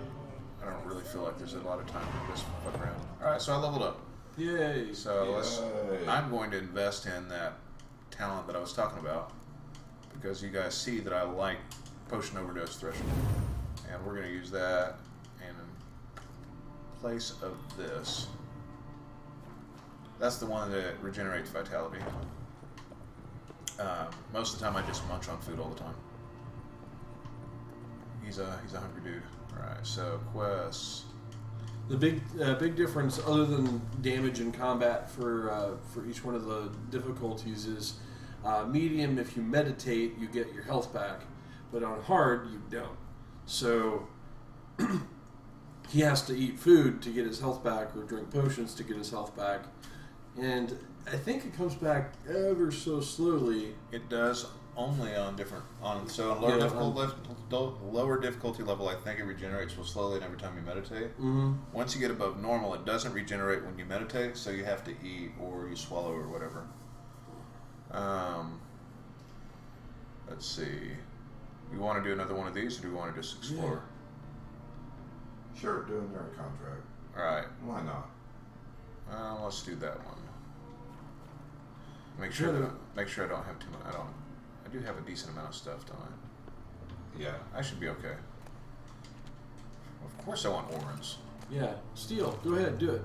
[SPEAKER 1] I don't really feel like there's a lot of time to just fuck around. Alright, so I leveled up.
[SPEAKER 3] Yay.
[SPEAKER 1] So I'm going to invest in that talent that I was talking about, because you guys see that I like potion overdose threshold. And we're going to use that in place of this. That's the one that regenerates vitality. Most of the time I just munch on food all the time. He's a hungry dude. Alright, so quests.
[SPEAKER 3] The big difference, other than damage and combat for each one of the difficulties, is medium. If you meditate, you get your health back, but on hard, you don't. So he has to eat food to get his health back, or drink potions to get his health back, and I think it comes back ever so slowly.
[SPEAKER 1] It does only on lower difficulty level. I think it regenerates real slowly, and every time you meditate.
[SPEAKER 3] Mm-hmm.
[SPEAKER 1] Once you get above normal, it doesn't regenerate when you meditate, so you have to eat or you swallow or whatever. Let's see. You want to do another one of these, or do you want to just explore?
[SPEAKER 2] Sure, do another contract.
[SPEAKER 1] All right.
[SPEAKER 2] Why not?
[SPEAKER 1] Let's do that one. Make sure I don't have too much. I do have a decent amount of stuff, don't I? Yeah, I should be okay. Of course I want orange.
[SPEAKER 3] Yeah, Steel, go ahead, do it.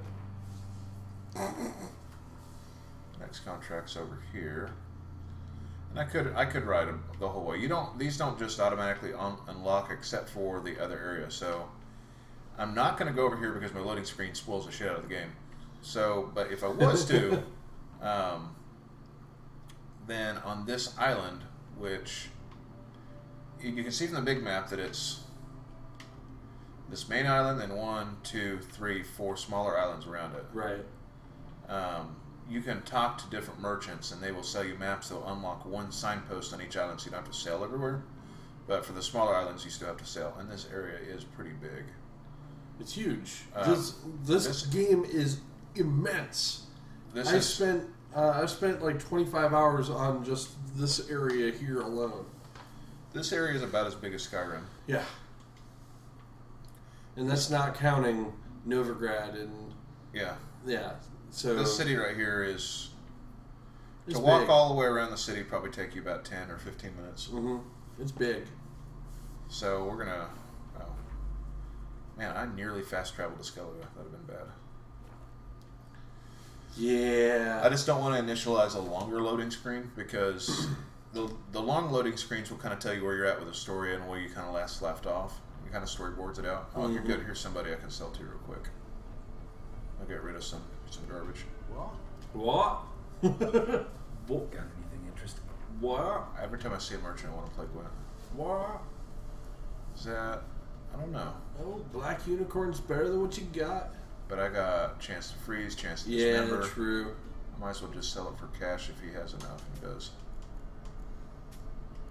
[SPEAKER 1] Next contract's over here. And I could ride them the whole way. These don't just automatically unlock except for the other area. So I'm not going to go over here because my loading screen spoils the shit out of the game. So, but if I was to, then on this island, which you can see from the big map that it's this main island and 1, 2, 3, 4 smaller islands around it.
[SPEAKER 3] Right.
[SPEAKER 1] You can talk to different merchants and they will sell you maps. They'll unlock one signpost on each island, so you don't have to sail everywhere. But for the smaller islands, you still have to sail. And this area is pretty big.
[SPEAKER 3] It's huge. This game is immense. I've spent like 25 hours on just this area here alone.
[SPEAKER 1] This area is about as big as Skyrim.
[SPEAKER 3] Yeah. And that's not counting Novigrad and...
[SPEAKER 1] Yeah.
[SPEAKER 3] Yeah. So
[SPEAKER 1] this city right here is...
[SPEAKER 3] To
[SPEAKER 1] walk
[SPEAKER 3] big.
[SPEAKER 1] all the way around the city probably take you about 10 or 15 minutes.
[SPEAKER 3] Mm-hmm. It's big.
[SPEAKER 1] So we're going to... Oh. Man, I nearly fast traveled to Skellige. That would have been bad.
[SPEAKER 3] Yeah.
[SPEAKER 1] I just don't want to initialize a longer loading screen because the long loading screens will kind of tell you where you're at with the story and where you kind of left off. You kind of storyboards it out. Oh, you're good. Here's somebody I can sell to real quick. I'll get rid of some garbage.
[SPEAKER 3] What?
[SPEAKER 4] Got anything interesting?
[SPEAKER 3] What?
[SPEAKER 1] Every time I see a merchant, I want to play Gwent.
[SPEAKER 3] What?
[SPEAKER 1] Is that... I don't know.
[SPEAKER 3] Oh, Black Unicorn's better than what you got.
[SPEAKER 1] But I got chance to freeze, chance to dismember.
[SPEAKER 3] Yeah, true.
[SPEAKER 1] I might as well just sell it for cash if he has enough, and he does.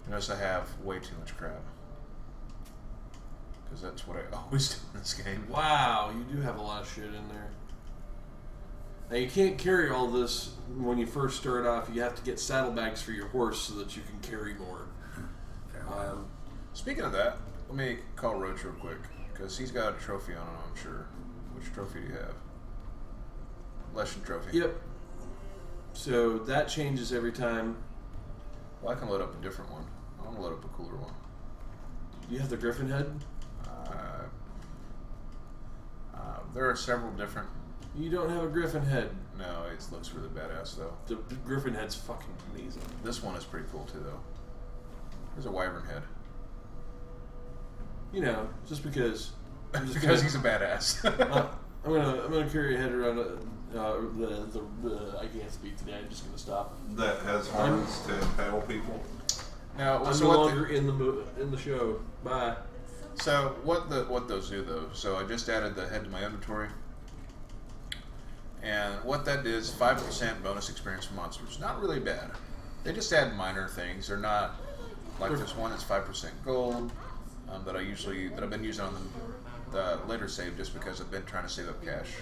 [SPEAKER 1] Notice I have way too much crap. Because that's what I always do in this game.
[SPEAKER 3] Wow, you do have a lot of shit in there. Now, you can't carry all this when you first start off. You have to get saddlebags for your horse so that you can carry more.
[SPEAKER 1] Speaking of that, let me call Roach real quick. Because he's got a trophy on him, I'm sure. Which trophy do you have? Lesson trophy.
[SPEAKER 3] Yep. So that changes every time.
[SPEAKER 1] Well, I can load up a different one. I want to load up a cooler one.
[SPEAKER 3] You have the Griffin head?
[SPEAKER 1] There are several different...
[SPEAKER 3] You don't have a Griffin head.
[SPEAKER 1] No, it looks really badass, though.
[SPEAKER 3] The Griffin head's fucking amazing.
[SPEAKER 1] This one is pretty cool, too, though. There's a wyvern head.
[SPEAKER 3] You know, just because...
[SPEAKER 1] Because he's a badass.
[SPEAKER 3] I'm gonna carry a head around. I can't speak today. I'm just gonna stop.
[SPEAKER 2] That has horns to impale people.
[SPEAKER 1] Now,
[SPEAKER 3] I'm
[SPEAKER 1] so
[SPEAKER 3] no
[SPEAKER 1] what
[SPEAKER 3] longer in the show. Bye.
[SPEAKER 1] So what those do though? So I just added the head to my inventory, and what that is 5% bonus experience for monsters. Not really bad. They just add minor things. They're not like this one. It's 5% gold that I've been using on the later save just because I've been trying to save up cash.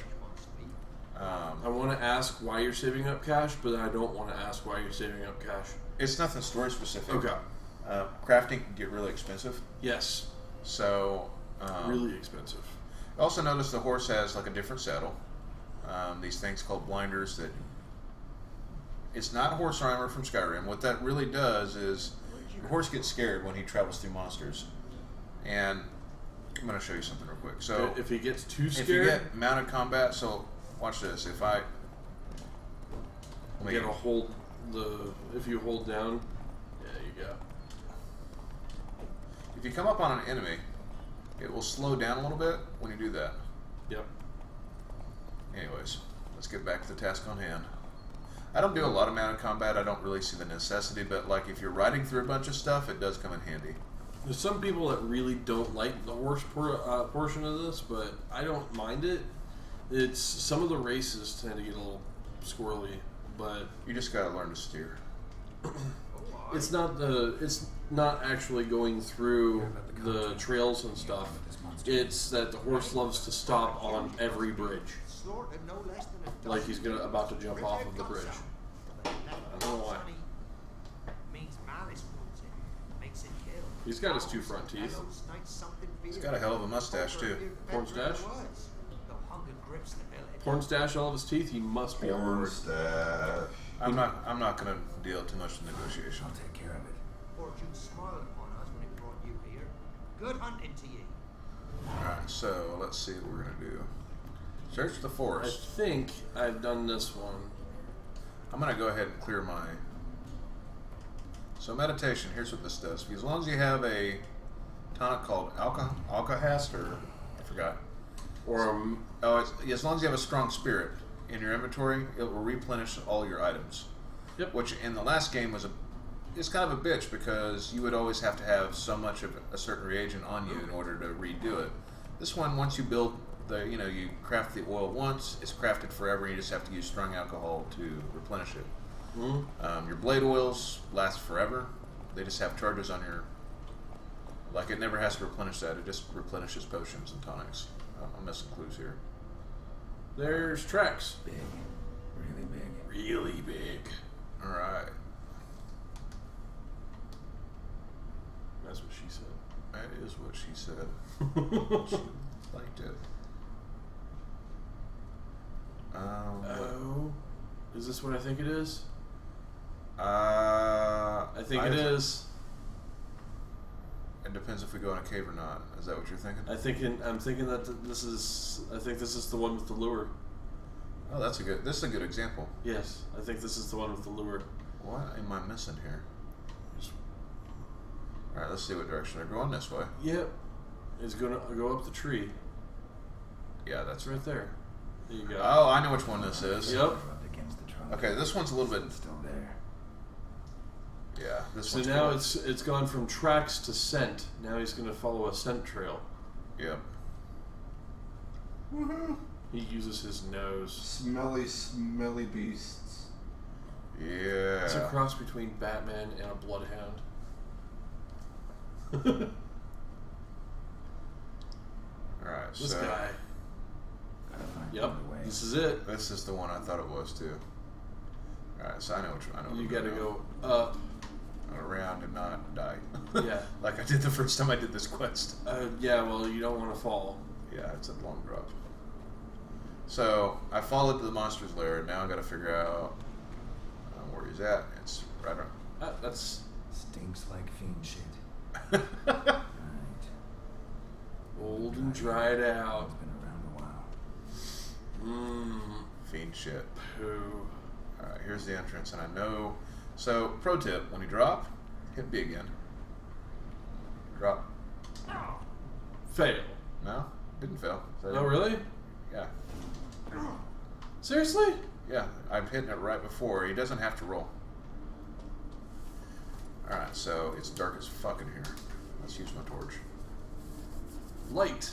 [SPEAKER 3] I want to ask why you're saving up cash, but I don't want to ask why you're saving up cash.
[SPEAKER 1] It's nothing story specific.
[SPEAKER 3] Okay.
[SPEAKER 1] Crafting can get really expensive.
[SPEAKER 3] Yes.
[SPEAKER 1] So
[SPEAKER 3] really expensive.
[SPEAKER 1] Also notice the horse has like a different saddle. These things called blinders that it's not horse armor from Skyrim. What that really does is the horse gets scared when he travels through monsters. And I'm going to show you something real quick. So
[SPEAKER 3] if he gets too scared,
[SPEAKER 1] if you get mounted combat, so watch this. If I
[SPEAKER 3] you gotta hold if you hold down, yeah, you go.
[SPEAKER 1] If you come up on an enemy, it will slow down a little bit when you do that.
[SPEAKER 3] Yep.
[SPEAKER 1] Anyways, let's get back to the task on hand. I don't do a lot of mounted combat. I don't really see the necessity, but like if you're riding through a bunch of stuff, it does come in handy.
[SPEAKER 3] There's some people that really don't like the horse portion of this, but I don't mind it. It's some of the races tend to get a little squirrely, but
[SPEAKER 1] You just gotta learn to steer.
[SPEAKER 3] it's not actually going through the trails and stuff. It's that the horse loves to stop on every bridge,
[SPEAKER 6] Slaughtered no less than a dozen
[SPEAKER 3] like he's about to jump off of the bridge.
[SPEAKER 6] I
[SPEAKER 3] don't know why.
[SPEAKER 6] Means malice rules it. Makes it kill.
[SPEAKER 3] He's got his 2 front teeth.
[SPEAKER 1] He's got a hell of a mustache too.
[SPEAKER 3] Porn stash?
[SPEAKER 6] The hunger grips the village.
[SPEAKER 3] Porn stash all of his teeth. He must be a
[SPEAKER 2] Porn
[SPEAKER 3] word.
[SPEAKER 2] stash.
[SPEAKER 1] I'm not gonna deal too much with negotiation.
[SPEAKER 4] I'll take care of it.
[SPEAKER 6] Fortune smiled upon us when it brought you here. Good hunting to you.
[SPEAKER 1] Alright, so let's see what we're gonna do. Search the
[SPEAKER 3] I
[SPEAKER 1] forest.
[SPEAKER 3] think I've done this one.
[SPEAKER 1] I'm gonna go ahead and clear my. So meditation. Here's what this does. As long as you have a tonic called alkahast, or I forgot.
[SPEAKER 3] Or
[SPEAKER 1] As long as you have a strong spirit in your inventory, it will replenish all your items.
[SPEAKER 3] Yep.
[SPEAKER 1] Which in the last game is kind of a bitch because you would always have to have so much of a certain reagent on you in order to redo it. This one, once you build you craft the oil once, it's crafted forever. You just have to use strong alcohol to replenish it.
[SPEAKER 3] Mm-hmm.
[SPEAKER 1] Your blade oils last forever. They just have charges on your. Like it never has to replenish that. It just replenishes potions and tonics. I'm missing clues here.
[SPEAKER 3] There's tracks.
[SPEAKER 4] Big. Really big.
[SPEAKER 3] Really big.
[SPEAKER 1] All right.
[SPEAKER 3] That's what she said.
[SPEAKER 1] That is what she said. She liked it.
[SPEAKER 3] Oh. Is this what I think it is?
[SPEAKER 1] I
[SPEAKER 3] think it is.
[SPEAKER 1] It depends if we go in a cave or not. Is that what you're thinking?
[SPEAKER 3] I'm thinking that this is the one with the lure.
[SPEAKER 1] Oh, this is a good example.
[SPEAKER 3] Yes, I think this is the one with the lure.
[SPEAKER 1] What am I missing here? All right, let's see what direction they're going. This way.
[SPEAKER 3] Yep. It's gonna go up the tree.
[SPEAKER 1] Yeah, that's
[SPEAKER 3] It's right there. There you go.
[SPEAKER 1] Oh, I know which one this is.
[SPEAKER 3] Yep.
[SPEAKER 4] Rubbed against the trunk.
[SPEAKER 1] Okay, this one's a little bit.
[SPEAKER 4] It's still there.
[SPEAKER 1] Yeah, this
[SPEAKER 3] So
[SPEAKER 1] one's
[SPEAKER 3] now
[SPEAKER 1] cool.
[SPEAKER 3] it's gone from tracks to scent. Now he's gonna follow a scent trail.
[SPEAKER 1] Yep.
[SPEAKER 2] Woohoo!
[SPEAKER 3] He uses his nose.
[SPEAKER 2] Smelly beasts.
[SPEAKER 1] Yeah.
[SPEAKER 3] It's a cross between Batman and a bloodhound.
[SPEAKER 1] All right.
[SPEAKER 3] This
[SPEAKER 1] so
[SPEAKER 3] guy.
[SPEAKER 4] Gotta find
[SPEAKER 3] Yep.
[SPEAKER 4] another way.
[SPEAKER 3] This is it.
[SPEAKER 1] this is the one I thought it was too. All right, so I know which one. I know.
[SPEAKER 3] You
[SPEAKER 1] what
[SPEAKER 3] gotta
[SPEAKER 1] we're
[SPEAKER 3] go up.
[SPEAKER 1] around and not die.
[SPEAKER 3] Yeah.
[SPEAKER 1] Like I did the first time I did this quest.
[SPEAKER 3] Yeah, well, you don't want to fall.
[SPEAKER 1] Yeah, it's a long drop. So I followed the monster's lair. Now I got to figure out where he's at. It's right around.
[SPEAKER 3] That's
[SPEAKER 4] Stinks like fiend shit. Right.
[SPEAKER 3] old and dried out.
[SPEAKER 4] It's been around a while.
[SPEAKER 3] Mmm.
[SPEAKER 1] Fiend shit.
[SPEAKER 3] Poo.
[SPEAKER 1] All right, here's the entrance, and I know. So, pro tip: when you drop, hit B again. Drop.
[SPEAKER 3] Fail.
[SPEAKER 1] No, didn't fail. So
[SPEAKER 3] Oh, really?
[SPEAKER 1] Yeah,
[SPEAKER 3] Seriously?
[SPEAKER 1] yeah. I'm hitting it right before. He doesn't have to roll. All right, so it's dark as fuck in here. Let's use my torch.
[SPEAKER 3] Light.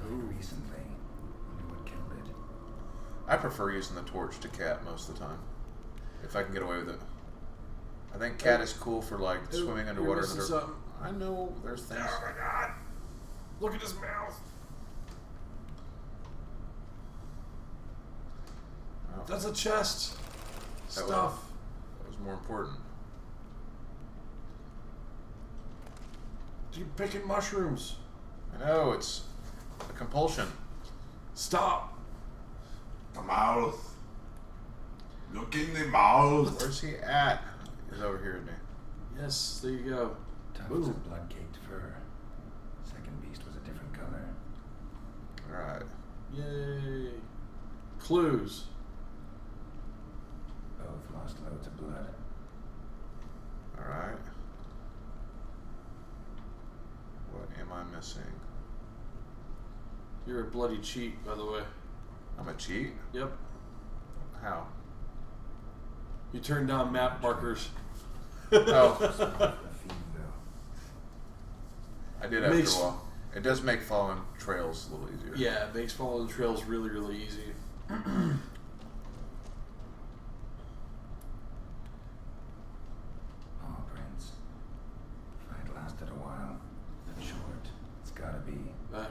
[SPEAKER 4] Recently. Wonder what killed it.
[SPEAKER 1] I prefer using the torch to cat most of the time, if I can get away with it. I think cat is cool for like swimming underwater.
[SPEAKER 3] You're missing something.
[SPEAKER 1] I know there's things.
[SPEAKER 3] Oh my god! Look at his mouth.
[SPEAKER 1] Oh,
[SPEAKER 3] That's a chest.
[SPEAKER 1] That was-
[SPEAKER 3] Stuff.
[SPEAKER 1] that was more important.
[SPEAKER 3] You're picking mushrooms.
[SPEAKER 1] I know it's a compulsion.
[SPEAKER 3] Stop.
[SPEAKER 2] The mouth. Look in the mouth.
[SPEAKER 1] Where's he at? He's over here, isn't he?
[SPEAKER 3] Yes, there you go.
[SPEAKER 4] Tongue was a
[SPEAKER 3] Boom.
[SPEAKER 4] blood-caked fur. Second beast was a different color.
[SPEAKER 1] All right.
[SPEAKER 3] Yay. Clues.
[SPEAKER 4] Both lost loads of blood.
[SPEAKER 1] All right. What am I missing?
[SPEAKER 3] You're a bloody cheat, by the way.
[SPEAKER 1] I'm a cheat?
[SPEAKER 3] Yep.
[SPEAKER 1] How?
[SPEAKER 3] You turn down map markers.
[SPEAKER 1] Oh,
[SPEAKER 4] The fiend,
[SPEAKER 1] I did
[SPEAKER 3] Makes-
[SPEAKER 1] after a while. It does make following trails a little easier.
[SPEAKER 3] Yeah, it makes following the trails really, really easy.
[SPEAKER 4] Oh, Prince. Fight lasted a while. Short. It's gotta be.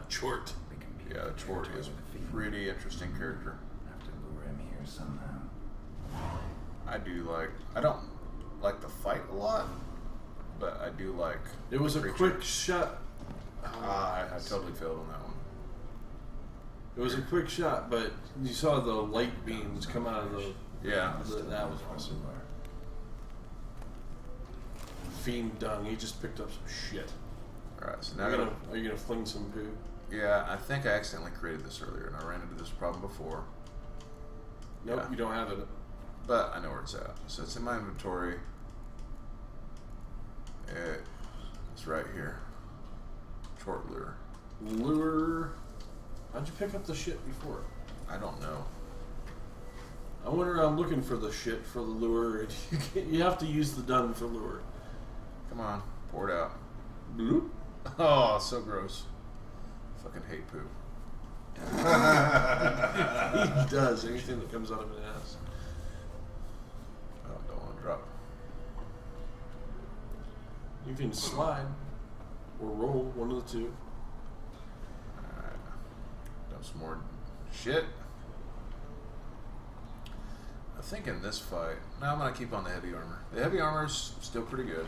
[SPEAKER 3] Chort.
[SPEAKER 4] We can be
[SPEAKER 1] Yeah, Chort is a pretty interesting character.
[SPEAKER 4] Have to lure him here somehow.
[SPEAKER 1] I don't like the fight a lot, but I do like
[SPEAKER 3] It was
[SPEAKER 1] the
[SPEAKER 3] a
[SPEAKER 1] creature.
[SPEAKER 3] quick shot.
[SPEAKER 1] I totally failed on that one.
[SPEAKER 3] It was a quick shot, but you saw the light beams come out of the.
[SPEAKER 1] Yeah.
[SPEAKER 3] That was awesome. Fiend dung. He just picked up some shit.
[SPEAKER 1] Alright, so now
[SPEAKER 3] Are you gonna fling some poo?
[SPEAKER 1] yeah, I think I accidentally created this earlier and I ran into this problem before.
[SPEAKER 3] Nope,
[SPEAKER 1] Yeah.
[SPEAKER 3] you don't have it.
[SPEAKER 1] But I know where it's at. So it's in my inventory. It's right here. Short lure.
[SPEAKER 3] Lure. How'd you pick up the shit before?
[SPEAKER 1] I don't know.
[SPEAKER 3] I went around looking for the shit for the lure. And you have to use the dung for lure.
[SPEAKER 1] Come on, pour it out.
[SPEAKER 3] Bloop.
[SPEAKER 1] Oh, so gross. Fucking hate poo.
[SPEAKER 3] He does. Anything that comes out of his ass.
[SPEAKER 1] Oh, don't want to drop.
[SPEAKER 3] You can slide or roll, one of the two.
[SPEAKER 1] Alright. Dump some more shit. I think in this fight, no, I'm gonna keep on the heavy armor. The heavy armor's still pretty good.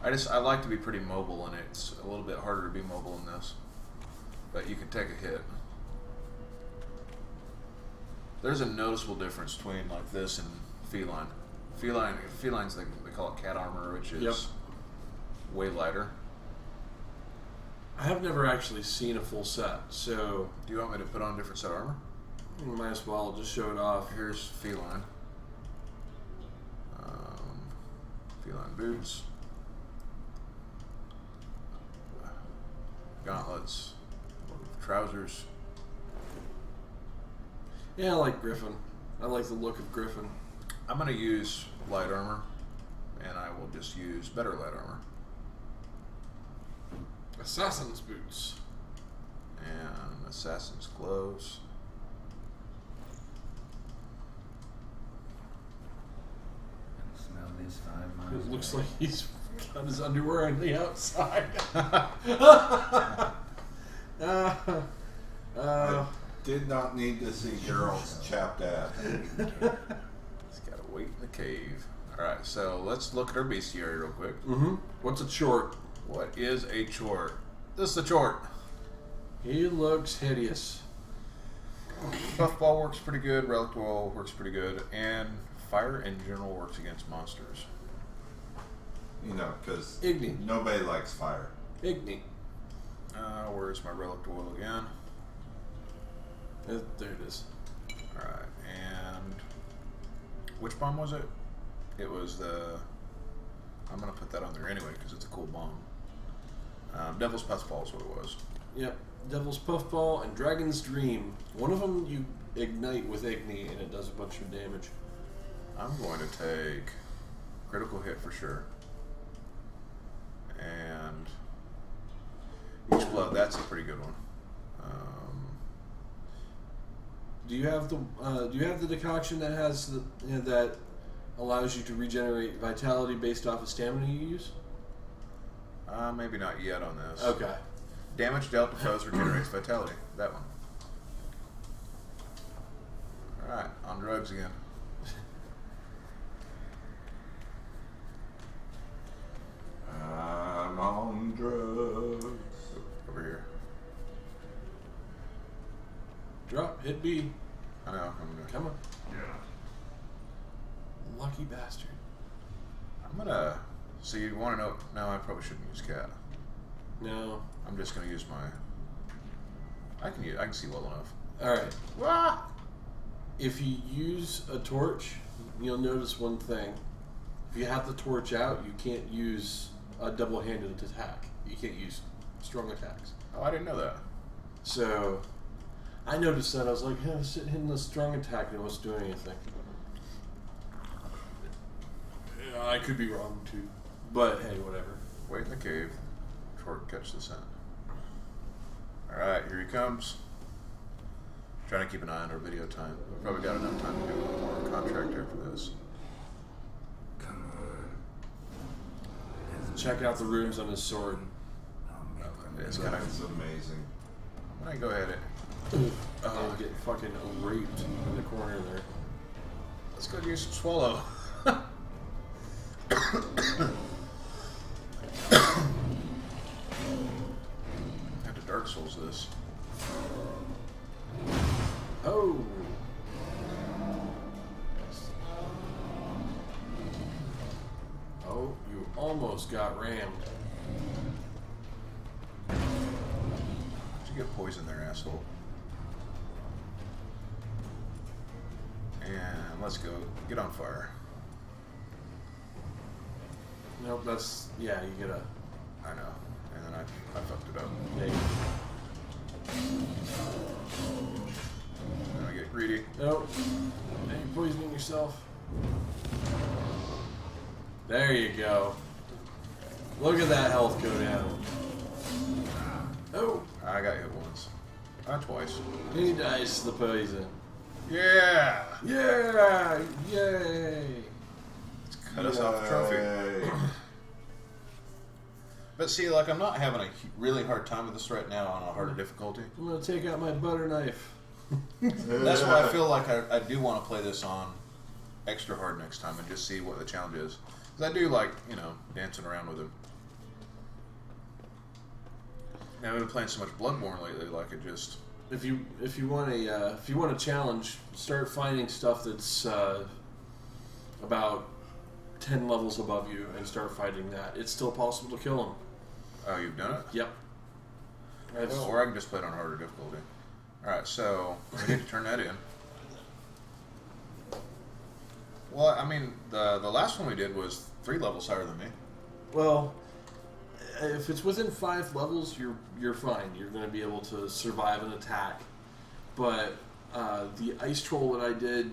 [SPEAKER 1] I like to be pretty mobile, and it's a little bit harder to be mobile in this. But you can take a hit. There's a noticeable difference between like this and feline. Feline's they call it cat armor, which is
[SPEAKER 3] Yep.
[SPEAKER 1] way lighter.
[SPEAKER 3] I have never actually seen a full set, so
[SPEAKER 1] Do you want me to put on a different set of armor?
[SPEAKER 3] you might as well just show it off.
[SPEAKER 1] Here's feline. Feline boots. Gauntlets. Trousers.
[SPEAKER 3] Yeah, I like Griffin. I like the look of Griffin.
[SPEAKER 1] I'm going to use light armor, and I will just use better light armor.
[SPEAKER 3] Assassin's boots.
[SPEAKER 1] And assassin's gloves.
[SPEAKER 4] Smell this 5 miles.
[SPEAKER 3] It looks
[SPEAKER 4] away.
[SPEAKER 3] like he's got his underwear on the outside.
[SPEAKER 2] Did not need to see Geralt's chapped ass.
[SPEAKER 1] It's got to wait in the cave. Alright, so let's look at our bestiary real quick.
[SPEAKER 3] Mm-hmm. What's a chort?
[SPEAKER 1] What is a chort? This is the chort.
[SPEAKER 3] He looks hideous.
[SPEAKER 1] Puffball works pretty good, relic oil works pretty good, and fire in general works against monsters.
[SPEAKER 2] You know, because
[SPEAKER 3] Igni.
[SPEAKER 2] nobody likes fire.
[SPEAKER 3] Igni.
[SPEAKER 1] Where's my relic oil again?
[SPEAKER 3] There it is.
[SPEAKER 1] Alright, and which bomb was it? It was the... I'm going to put that on there anyway because it's a cool bomb. Devil's Puffball is what it was.
[SPEAKER 3] Yep. Devil's Puffball and Dragon's Dream. One of them you ignite with Igni and it does a bunch of damage.
[SPEAKER 1] I'm going to take critical hit for sure. And each blood, that's a pretty good one.
[SPEAKER 3] Do you have the decoction that has the that allows you to regenerate vitality based off of stamina you use?
[SPEAKER 1] Maybe not yet on this.
[SPEAKER 3] Okay.
[SPEAKER 1] Damage dealt to foes regenerates vitality. That one. Alright, on drugs again.
[SPEAKER 2] I'm on drugs.
[SPEAKER 1] Over here.
[SPEAKER 3] Drop. Hit B.
[SPEAKER 1] I know. I'm gonna.
[SPEAKER 3] Come on. Lucky bastard.
[SPEAKER 1] I'm gonna. So you want to know? No, I probably shouldn't use cat.
[SPEAKER 3] No.
[SPEAKER 1] I'm just gonna use my. I can see well enough.
[SPEAKER 3] All right.
[SPEAKER 1] Ah!
[SPEAKER 3] If you use a torch, you'll notice one thing. If you have the torch out, you can't use a double-handed attack. You can't use strong attacks.
[SPEAKER 1] Oh, I didn't know that.
[SPEAKER 3] So, I noticed that. I was like, hey, I was hitting the strong attack and it wasn't doing anything. Yeah, I could be wrong too. But hey, whatever.
[SPEAKER 1] Wait in the cave. Short catch the scent. Alright, here he comes. Trying to keep an eye on our video time. We've probably got enough time to do one more contract here for this.
[SPEAKER 4] Come on.
[SPEAKER 3] Check out the runes on his sword.
[SPEAKER 1] It's kind of
[SPEAKER 2] That's amazing.
[SPEAKER 1] I'm gonna go ahead and
[SPEAKER 3] Oh, get fucking raped in the corner there.
[SPEAKER 1] let's go use some swallow. Have to Dark Souls this.
[SPEAKER 3] Oh. Oh, you almost got rammed.
[SPEAKER 1] How'd you get poison there, asshole? And let's go. Get on fire.
[SPEAKER 3] Nope, that's, yeah, you get a,
[SPEAKER 1] I know. And then I fucked it up.
[SPEAKER 3] yeah,
[SPEAKER 1] And I get greedy.
[SPEAKER 3] nope. Now you're poisoning yourself. There you go. Look at that health go down. Oh,
[SPEAKER 1] I got hit once. Twice.
[SPEAKER 3] he dies to the poison.
[SPEAKER 1] Yeah!
[SPEAKER 3] Yeah! Yay!
[SPEAKER 1] Cut us off the trophy.
[SPEAKER 2] Yay.
[SPEAKER 1] But see, like, I'm not having a really hard time with this right now on a harder difficulty.
[SPEAKER 3] I'm gonna take out my butter knife.
[SPEAKER 1] That's why I feel like I do want to play this on extra hard next time and just see what the challenge is. Because I do like, you know, dancing around with him. Now, I've been playing so much Bloodborne lately, like it just...
[SPEAKER 3] If you want a challenge, start finding stuff that's about 10 levels above you and start fighting that. It's still possible to kill them.
[SPEAKER 1] Oh, you've done it?
[SPEAKER 3] Yep.
[SPEAKER 1] Well, or I can just play it on harder difficulty. Alright, so we need to turn that in. Well, I mean, the last one we did was 3 levels higher than me.
[SPEAKER 3] Well, if it's within 5 levels, you're fine. You're going to be able to survive an attack. But the ice troll that I did,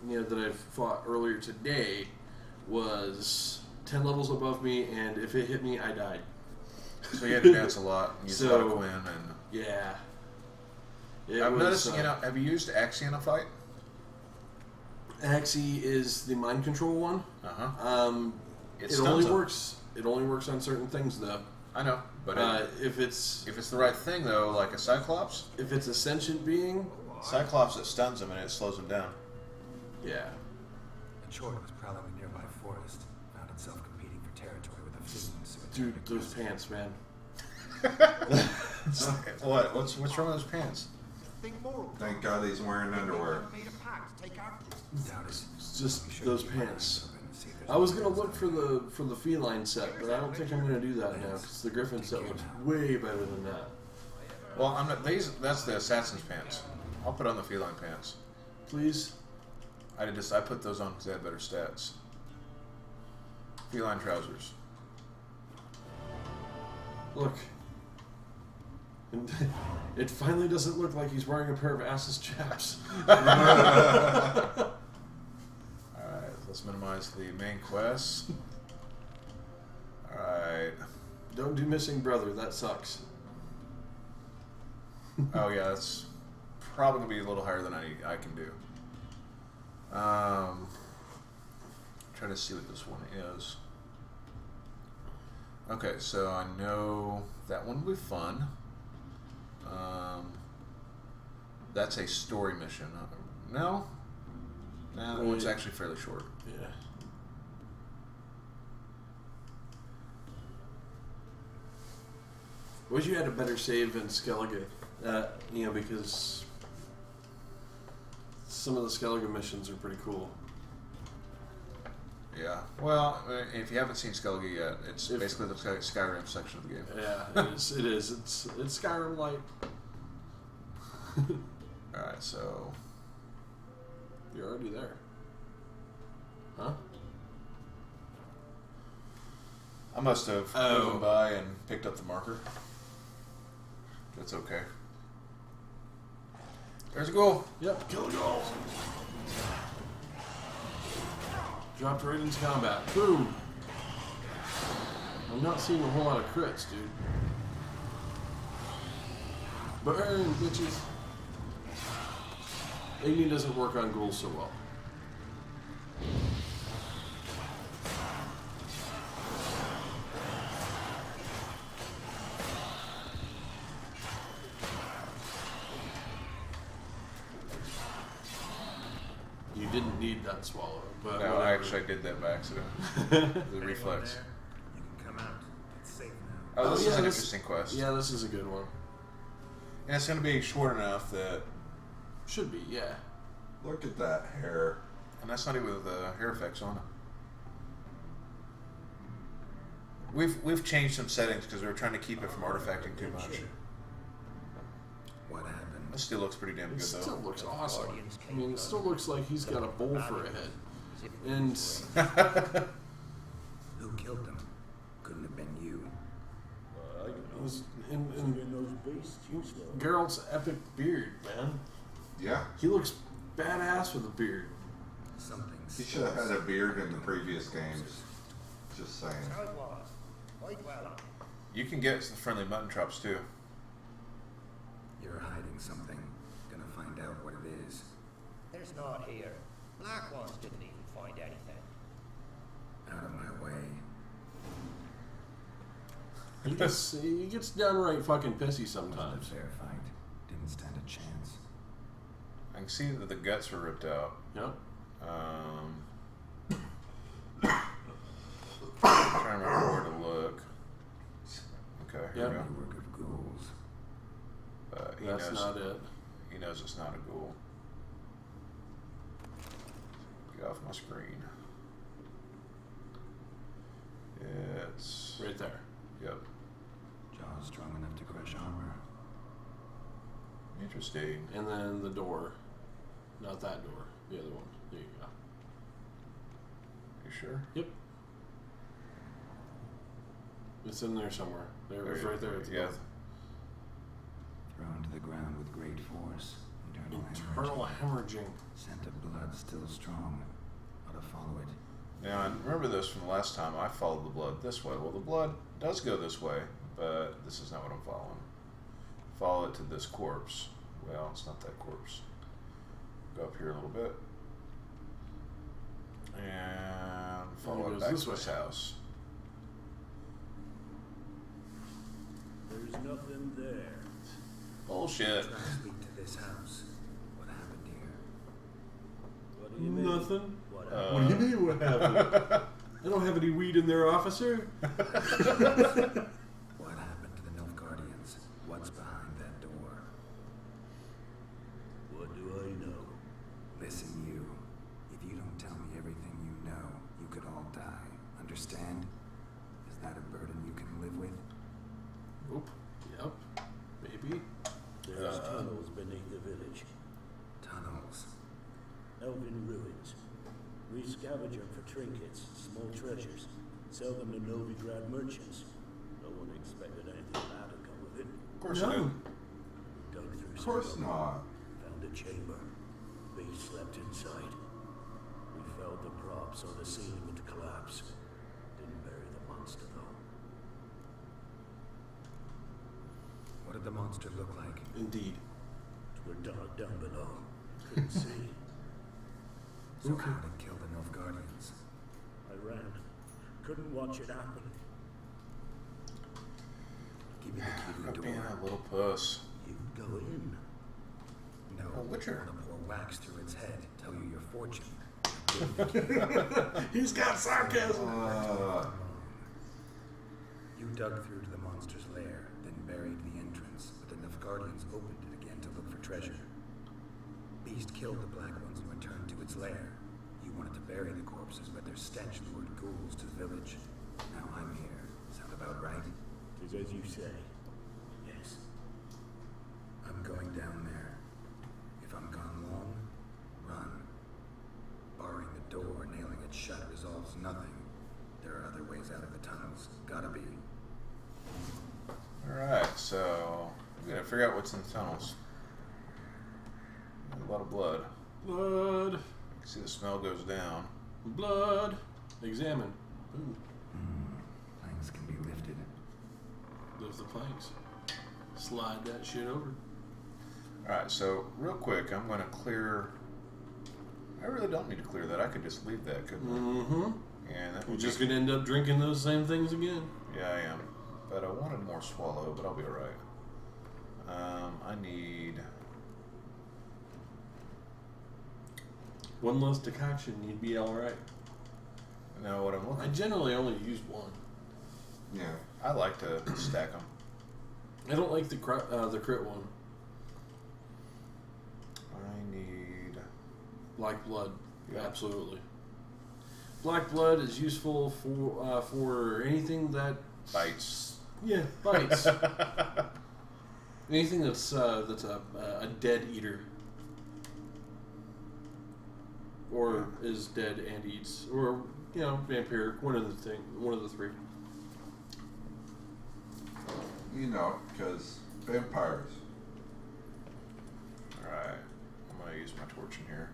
[SPEAKER 3] that I fought earlier today, was 10 levels above me, and if it hit me, I died.
[SPEAKER 1] So you had to dance a lot, and use a lot of Quinn, and...
[SPEAKER 3] Yeah.
[SPEAKER 1] I've noticed, have you used Axie in a fight?
[SPEAKER 3] Axie is the mind control one.
[SPEAKER 1] Uh-huh.
[SPEAKER 3] It only works. It only works on certain things, though.
[SPEAKER 1] I know, but
[SPEAKER 3] if it's
[SPEAKER 1] the right thing, though, like a Cyclops,
[SPEAKER 3] if it's a sentient being,
[SPEAKER 1] Cyclops, it stuns him and it slows him down.
[SPEAKER 3] yeah.
[SPEAKER 4] The Chord was prowling a nearby forest, found itself competing for territory with the fiends. So it
[SPEAKER 3] Dude,
[SPEAKER 4] turned
[SPEAKER 3] those pants, man.
[SPEAKER 1] What? What's wrong with his pants?
[SPEAKER 2] Thank God he's wearing underwear.
[SPEAKER 4] down his
[SPEAKER 3] It's just those pants. I was gonna look for the feline set, but I don't think I'm gonna do that now because the Griffin set looks way better than that.
[SPEAKER 1] Well, I'm not. That's the assassin's pants. I'll put on the feline pants.
[SPEAKER 3] Please.
[SPEAKER 1] I put those on because they had better stats. Feline trousers.
[SPEAKER 3] Look. And it finally doesn't look like he's wearing a pair of assless chaps.
[SPEAKER 1] Alright, let's minimize the main quest. Alright.
[SPEAKER 3] Don't do missing brother, that sucks.
[SPEAKER 1] Oh yeah, that's probably going to be a little higher than I can do. Trying to see what this one is. Okay, so I know that one will be fun. That's a story mission. No? Nah, that one's actually fairly short.
[SPEAKER 3] Yeah. Wish you had a better save than Skellige. Because some of the Skellige missions are pretty cool.
[SPEAKER 1] Yeah. Well, if you haven't seen Skellige yet, it's basically the Skyrim section of the game.
[SPEAKER 3] Yeah, it is. It is. It's Skyrim light.
[SPEAKER 1] Alright, so...
[SPEAKER 3] You're already there. Huh?
[SPEAKER 1] I must have driven by and picked up the marker. That's okay. There's a goal.
[SPEAKER 3] Yep, kill the goal. Dropped right into combat. Boom. I'm not seeing a whole lot of crits, dude. Burn, bitches. Igni doesn't work on ghouls so well. You didn't need that swallow, but
[SPEAKER 1] No, I
[SPEAKER 3] whatever.
[SPEAKER 1] actually did that by accident. The reflex.
[SPEAKER 7] There, you can come out. It's safe now.
[SPEAKER 1] Oh, this
[SPEAKER 3] yeah,
[SPEAKER 1] is an
[SPEAKER 3] this-
[SPEAKER 1] interesting quest.
[SPEAKER 3] Yeah, this is a good one.
[SPEAKER 1] And it's going to be short enough that...
[SPEAKER 3] Should be, yeah.
[SPEAKER 2] Look at that hair.
[SPEAKER 1] And that's not even with the hair effects on it. We've changed some settings because we were trying to keep it from artifacting too much.
[SPEAKER 4] What happened?
[SPEAKER 1] This still looks pretty damn
[SPEAKER 3] It
[SPEAKER 1] good though.
[SPEAKER 3] still looks awesome. I mean, it still looks like he's got a bowl for a head. And
[SPEAKER 4] Who killed them? Couldn't have been you.
[SPEAKER 3] it was in Geralt's epic beard, man.
[SPEAKER 2] Yeah.
[SPEAKER 3] He looks badass with a beard.
[SPEAKER 4] Something's.
[SPEAKER 2] He should have had a beard in the previous games. Just saying.
[SPEAKER 6] So it was. Quite well.
[SPEAKER 1] You can get some friendly mutton chops too.
[SPEAKER 4] You're hiding something. Gonna find out what it is.
[SPEAKER 6] There's not here. Black ones didn't even find anything.
[SPEAKER 4] Out of my way.
[SPEAKER 3] He gets downright fucking pissy
[SPEAKER 4] Wasn't
[SPEAKER 3] sometimes.
[SPEAKER 4] a fair fight. Didn't stand a chance.
[SPEAKER 1] I can see that the guts were ripped out.
[SPEAKER 3] Yep.
[SPEAKER 1] I'm trying to remember where to look. Okay, here
[SPEAKER 3] Yep.
[SPEAKER 1] we
[SPEAKER 4] Work of ghouls.
[SPEAKER 1] go. He
[SPEAKER 3] That's
[SPEAKER 1] knows,
[SPEAKER 3] not it.
[SPEAKER 1] He knows it's not a ghoul. Get off my screen. It's
[SPEAKER 3] Right there.
[SPEAKER 1] Yep.
[SPEAKER 4] Jaws strong enough to crush armor.
[SPEAKER 1] Interesting.
[SPEAKER 3] And then the door. Not that door. The other one. There you go.
[SPEAKER 1] You sure?
[SPEAKER 3] Yep. It's in there somewhere. There it was,
[SPEAKER 1] There-
[SPEAKER 3] right there at the
[SPEAKER 1] yeah.
[SPEAKER 3] mouth.
[SPEAKER 4] Thrown to the ground with great force.
[SPEAKER 3] Internal hemorrhaging.
[SPEAKER 4] Scent of blood still strong. Ought to follow it.
[SPEAKER 1] Now, and remember this from the last time. I followed the blood this way. Well, the blood does go this way, but this is not what I'm following. Follow it to this corpse. Well, it's not that corpse. Go up here a little bit. And follow
[SPEAKER 3] goes
[SPEAKER 1] it back
[SPEAKER 3] this
[SPEAKER 1] to this
[SPEAKER 3] way.
[SPEAKER 1] house.
[SPEAKER 5] There's nothing there.
[SPEAKER 1] Bullshit.
[SPEAKER 4] Try to speak to this house. What happened here?
[SPEAKER 5] What do you mean?
[SPEAKER 3] Nothing.
[SPEAKER 5] What
[SPEAKER 3] What do you mean, what happened? I don't have any weed in there, officer.
[SPEAKER 4] What happened to the Nilfgaardians? What's behind that door?
[SPEAKER 5] What do I know?
[SPEAKER 4] Listen, you. If you don't tell me everything you know, you could all die. Understand? Is that a burden you can live with?
[SPEAKER 3] Nope. Yep. Maybe.
[SPEAKER 5] There's tunnels beneath the village.
[SPEAKER 4] Tunnels.
[SPEAKER 5] Elven ruins. We scavenge them for trinkets, small treasures. Sell them to Novigrad merchants. No one expected anything bad to come with it.
[SPEAKER 1] Of course I
[SPEAKER 3] No.
[SPEAKER 1] do.
[SPEAKER 5] Dug through
[SPEAKER 2] Of course
[SPEAKER 5] some
[SPEAKER 2] not.
[SPEAKER 5] Found a chamber. We slept inside. We felled the prop so the ceiling would collapse. Didn't bury the monster though.
[SPEAKER 4] What did the monster look like?
[SPEAKER 3] Indeed.
[SPEAKER 5] It were dark down below. Couldn't see.
[SPEAKER 4] So how did it kill the Nilfgaardians?
[SPEAKER 5] I ran. Couldn't watch it happen.
[SPEAKER 4] Give me the key to the
[SPEAKER 1] Quit being
[SPEAKER 4] door.
[SPEAKER 1] a little puss.
[SPEAKER 5] You go in.
[SPEAKER 4] No,
[SPEAKER 1] Oh, Witcher.
[SPEAKER 4] I want to pour wax through its head, tell you your fortune.
[SPEAKER 3] He's got sarcasm.
[SPEAKER 4] You dug through to the monster's lair, then buried the entrance, but the Nilfgaardians opened it again to look for treasure. Beast killed the black ones and returned to its lair. You wanted to bury the corpses, but their stench lured ghouls to the village. Now I'm here. Sound about right?
[SPEAKER 5] Tis as you say. Yes.
[SPEAKER 4] I'm going down there. If I'm gone long, run. Barring the door, nailing it shut resolves nothing. There are other ways out of the tunnels. Gotta be.
[SPEAKER 1] Alright, so we gotta figure out what's in the tunnels. lot of blood.
[SPEAKER 3] Blood.
[SPEAKER 1] You can see the smell goes down.
[SPEAKER 3] Blood. Examine. Ooh.
[SPEAKER 4] Planks can be lifted.
[SPEAKER 3] Lift the planks. Slide that shit over.
[SPEAKER 1] Alright, so real quick, I'm going to clear... I really don't need to clear that. I could just leave that, couldn't I?
[SPEAKER 3] Mm-hmm.
[SPEAKER 1] And that
[SPEAKER 3] You're
[SPEAKER 1] would
[SPEAKER 3] just
[SPEAKER 1] be...
[SPEAKER 3] going to end up drinking those same things again.
[SPEAKER 1] Yeah, I am. But I wanted more swallow, but I'll be alright. I need...
[SPEAKER 3] One less decoction, you'd be alright.
[SPEAKER 1] No, what I'm
[SPEAKER 3] I
[SPEAKER 1] looking
[SPEAKER 3] generally only use one.
[SPEAKER 2] Yeah.
[SPEAKER 1] I like to stack them.
[SPEAKER 3] I don't like the crit one.
[SPEAKER 1] I need...
[SPEAKER 3] Black blood,
[SPEAKER 1] Yeah.
[SPEAKER 3] absolutely. Black blood is useful for anything that
[SPEAKER 1] bites.
[SPEAKER 3] Yeah, bites. Anything that's a dead eater, or is dead and eats, or vampiric. One of the three.
[SPEAKER 2] You know, because vampires.
[SPEAKER 1] Alright, I'm going to use my torch in here.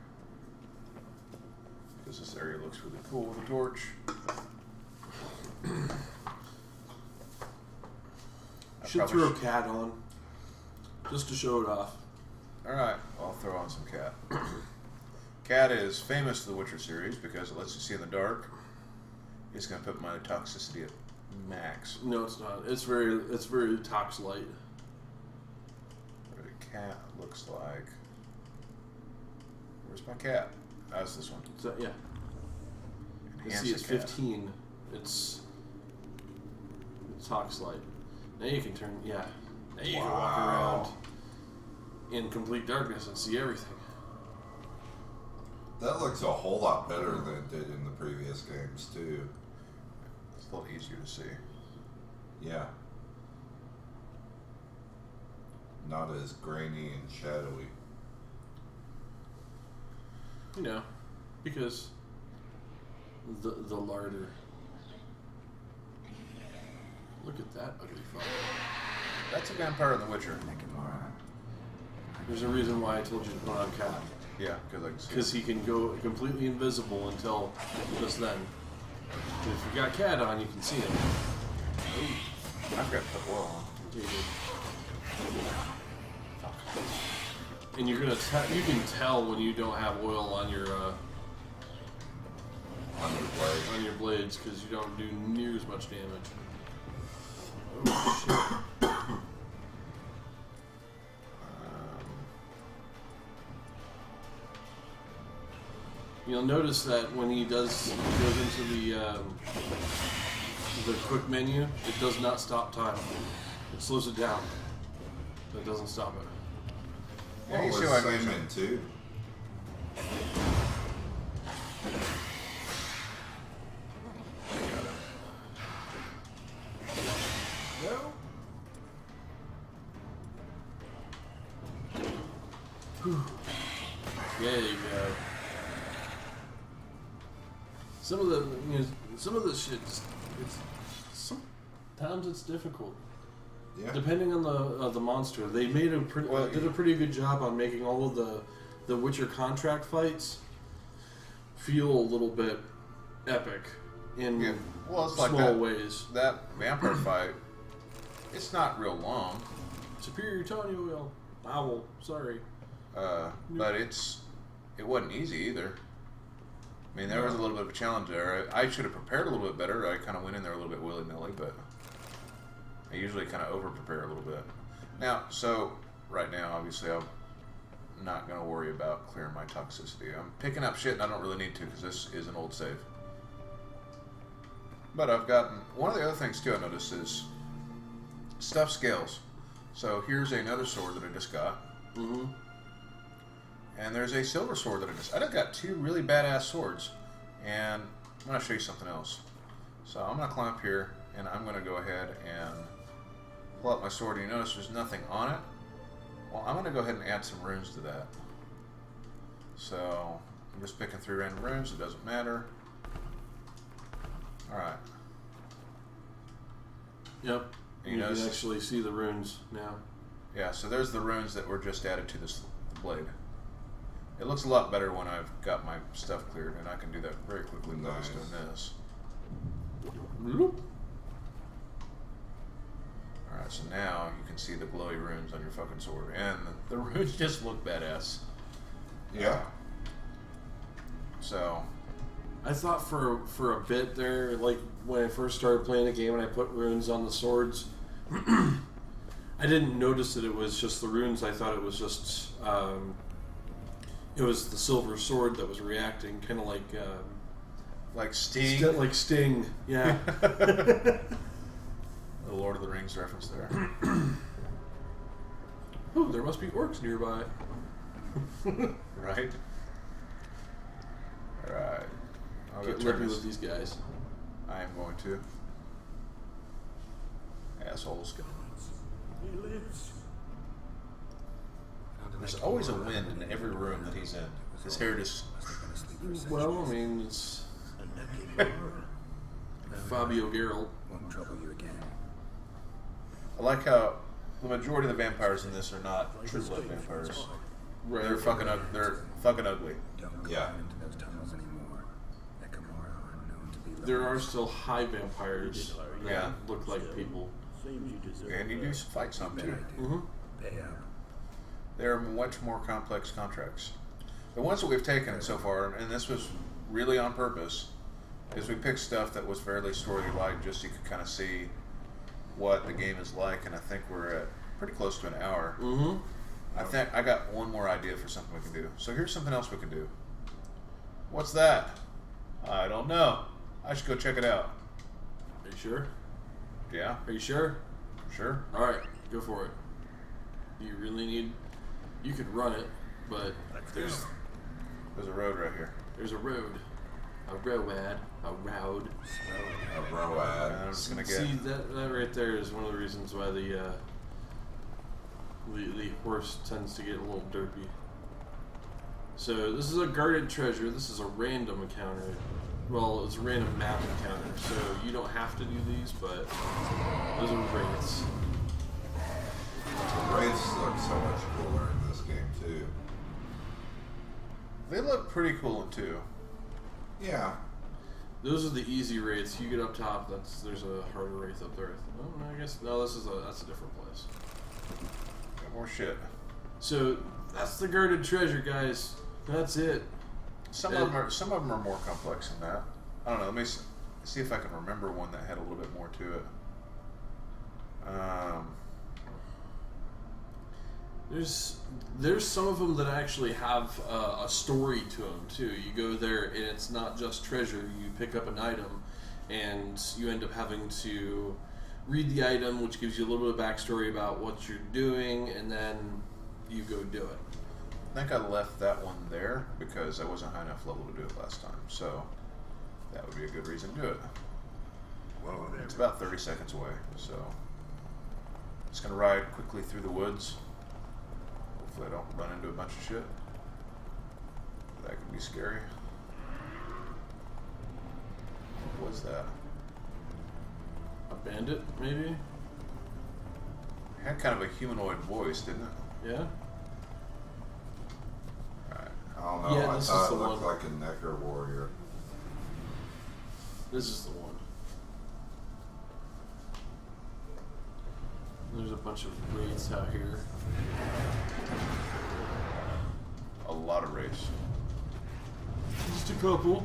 [SPEAKER 1] Because this area looks really cool with a torch.
[SPEAKER 3] Should throw a cat on, just to show it off.
[SPEAKER 1] Alright, I'll throw on some cat. Cat is famous to the Witcher series because it lets you see in the dark. It's going to put my toxicity at max.
[SPEAKER 3] No, it's not. It's very tox light.
[SPEAKER 1] What a cat looks like. Where's my cat? That's this one.
[SPEAKER 3] So, yeah. You
[SPEAKER 1] Enhance
[SPEAKER 3] see, it's
[SPEAKER 1] the cat.
[SPEAKER 3] 15. It's tox light. Now you can turn. Yeah. Now you can walk around in complete darkness and see everything.
[SPEAKER 2] That looks a whole lot better than it did in the previous games, too.
[SPEAKER 1] It's a little easier to see.
[SPEAKER 2] Yeah. Not as grainy and shadowy.
[SPEAKER 3] Because the larder. Look at that ugly fuck.
[SPEAKER 1] That's a vampire in The Witcher.
[SPEAKER 3] There's a reason why I told you to put on cat.
[SPEAKER 1] Yeah, because I can see
[SPEAKER 3] Because he can go completely invisible until just then. But if you got cat on, you can see him.
[SPEAKER 1] I've got to put oil on.
[SPEAKER 3] Okay, good. And you're gonna you can tell when you don't have oil on your blades because you don't do near as much damage. Oh shit! You'll notice that when he goes into the quick menu, it does not stop time. It slows it down. But it doesn't stop it.
[SPEAKER 1] Yeah, you
[SPEAKER 2] Well,
[SPEAKER 1] see
[SPEAKER 2] it's
[SPEAKER 1] what I
[SPEAKER 2] same
[SPEAKER 1] mean?
[SPEAKER 2] in 2.
[SPEAKER 3] No. There you go. Some of the shit. Sometimes it's difficult.
[SPEAKER 2] Yeah.
[SPEAKER 3] Depending on the monster, they did a pretty good job on making all of the Witcher contract fights feel a little bit epic in
[SPEAKER 1] Well, it's like
[SPEAKER 3] small
[SPEAKER 1] that,
[SPEAKER 3] ways.
[SPEAKER 1] that vampire fight. It's not real long,
[SPEAKER 3] Superior Tony Oil. Owl. Sorry.
[SPEAKER 1] but it wasn't easy either. I mean, there was a little bit of a challenge there. I should have prepared a little bit better. I kind of went in there a little bit willy-nilly, but I usually kind of over-prepare a little bit. Now, so right now, obviously, I'm not going to worry about clearing my toxicity. I'm picking up shit and I don't really need to because this is an old save. But I've gotten... One of the other things, too, I noticed is stuff scales. So here's another sword that I just got.
[SPEAKER 3] Mm-hmm.
[SPEAKER 1] And there's a silver sword that I just got 2 really badass swords. And I'm going to show you something else. So I'm going to climb up here and I'm going to go ahead and pull out my sword. And you notice there's nothing on it. Well, I'm going to go ahead and add some runes to that. So I'm just picking through random runes. It doesn't matter. Alright.
[SPEAKER 3] Yep.
[SPEAKER 1] And
[SPEAKER 3] You
[SPEAKER 1] you
[SPEAKER 3] can
[SPEAKER 1] notice,
[SPEAKER 3] actually see the runes now.
[SPEAKER 1] yeah, so there's the runes that were just added to this blade. It looks a lot better when I've got my stuff cleared, and I can do that very quickly by
[SPEAKER 2] Nice.
[SPEAKER 1] just doing this.
[SPEAKER 3] Bloop.
[SPEAKER 1] Alright, so now you can see the glowy runes on your fucking sword, and the runes just look badass.
[SPEAKER 2] Yeah.
[SPEAKER 1] So,
[SPEAKER 3] I thought for a bit there, like when I first started playing the game and I put runes on the swords, I didn't notice that it was just the runes. I thought it was just it was the silver sword that was reacting, kind of
[SPEAKER 1] like Sting.
[SPEAKER 3] like Sting. Yeah.
[SPEAKER 1] The Lord of the Rings reference there.
[SPEAKER 3] Ooh, there must be orcs nearby.
[SPEAKER 1] Right? Alright. I'll go
[SPEAKER 3] Get
[SPEAKER 1] turn
[SPEAKER 3] lippy
[SPEAKER 1] this.
[SPEAKER 3] with these guys.
[SPEAKER 1] I am going to. Assholes.
[SPEAKER 5] He lives.
[SPEAKER 1] There's always a wind in every room that he's in. His hair just...
[SPEAKER 3] Well, I mean, it's
[SPEAKER 5] And that gave you
[SPEAKER 3] Fabio Geralt.
[SPEAKER 4] Won't trouble you again.
[SPEAKER 1] I like how the majority of the vampires in this are not true blood vampires. They're fucking ugly.
[SPEAKER 4] Don't go
[SPEAKER 2] Yeah.
[SPEAKER 4] out into those tunnels anymore. Ekamora are known to be
[SPEAKER 3] There are
[SPEAKER 4] lovers.
[SPEAKER 3] still high vampires that
[SPEAKER 1] Yeah.
[SPEAKER 3] look like people.
[SPEAKER 5] seems you deserve
[SPEAKER 1] And you do fight some
[SPEAKER 4] Bet
[SPEAKER 1] too.
[SPEAKER 4] I do.
[SPEAKER 3] Mm-hmm.
[SPEAKER 4] Pay up.
[SPEAKER 1] They're much more complex contracts. The ones that we've taken so far, and this was really on purpose, is we picked stuff that was fairly story-like, just so you could kind of see what the game is like, and I think we're at pretty close to an hour.
[SPEAKER 3] Mm-hmm.
[SPEAKER 1] I think I got one more idea for something we can do. So here's something else we can do. What's that? I don't know. I should go check it out.
[SPEAKER 3] Are you sure?
[SPEAKER 1] Yeah,
[SPEAKER 3] Are you sure?
[SPEAKER 1] sure.
[SPEAKER 3] All right, go for it. You really need. You could run it, but there's
[SPEAKER 1] There's a road right here.
[SPEAKER 3] there's a road, a road, a road.
[SPEAKER 2] A road.
[SPEAKER 1] And I'm just gonna get.
[SPEAKER 3] See that right there is one of the reasons why the horse tends to get a little derpy. So this is a guarded treasure. This is a random encounter. Well, it's a random map encounter, so you don't have to do these, but those are wraiths.
[SPEAKER 2] The wraiths look so much cooler in this game too.
[SPEAKER 1] They look pretty cool in two.
[SPEAKER 2] Yeah.
[SPEAKER 3] Those are the easy wraiths. You get up top. There's a harder wraith up there. Oh, no, I guess no. That's a different place.
[SPEAKER 1] Got more shit.
[SPEAKER 3] So that's the guarded treasure, guys. That's it.
[SPEAKER 1] Some of them are more complex than that. I don't know. Let me see if I can remember one that had a little bit more to it.
[SPEAKER 3] There's some of them that actually have a story to them too. You go there and it's not just treasure. You pick up an item, and you end up having to read the item, which gives you a little bit of backstory about what you're doing, and then you go do it.
[SPEAKER 1] I think I left that one there because I wasn't high enough level to do it last time. So that would be a good reason to do it.
[SPEAKER 7] Whoa there.
[SPEAKER 1] It's about 30 seconds away, so just gonna ride quickly through the woods. Hopefully I don't run into a bunch of shit. That could be scary. What was that?
[SPEAKER 3] A bandit, maybe?
[SPEAKER 1] It had kind of a humanoid voice, didn't it?
[SPEAKER 3] Yeah.
[SPEAKER 1] Alright.
[SPEAKER 2] I don't know.
[SPEAKER 3] Yeah,
[SPEAKER 2] I
[SPEAKER 3] this is
[SPEAKER 2] thought
[SPEAKER 3] the
[SPEAKER 2] it looked
[SPEAKER 3] one.
[SPEAKER 2] like a Necker warrior.
[SPEAKER 3] This is the one. There's a bunch of wraiths out here.
[SPEAKER 1] A lot of race.
[SPEAKER 3] Just a couple.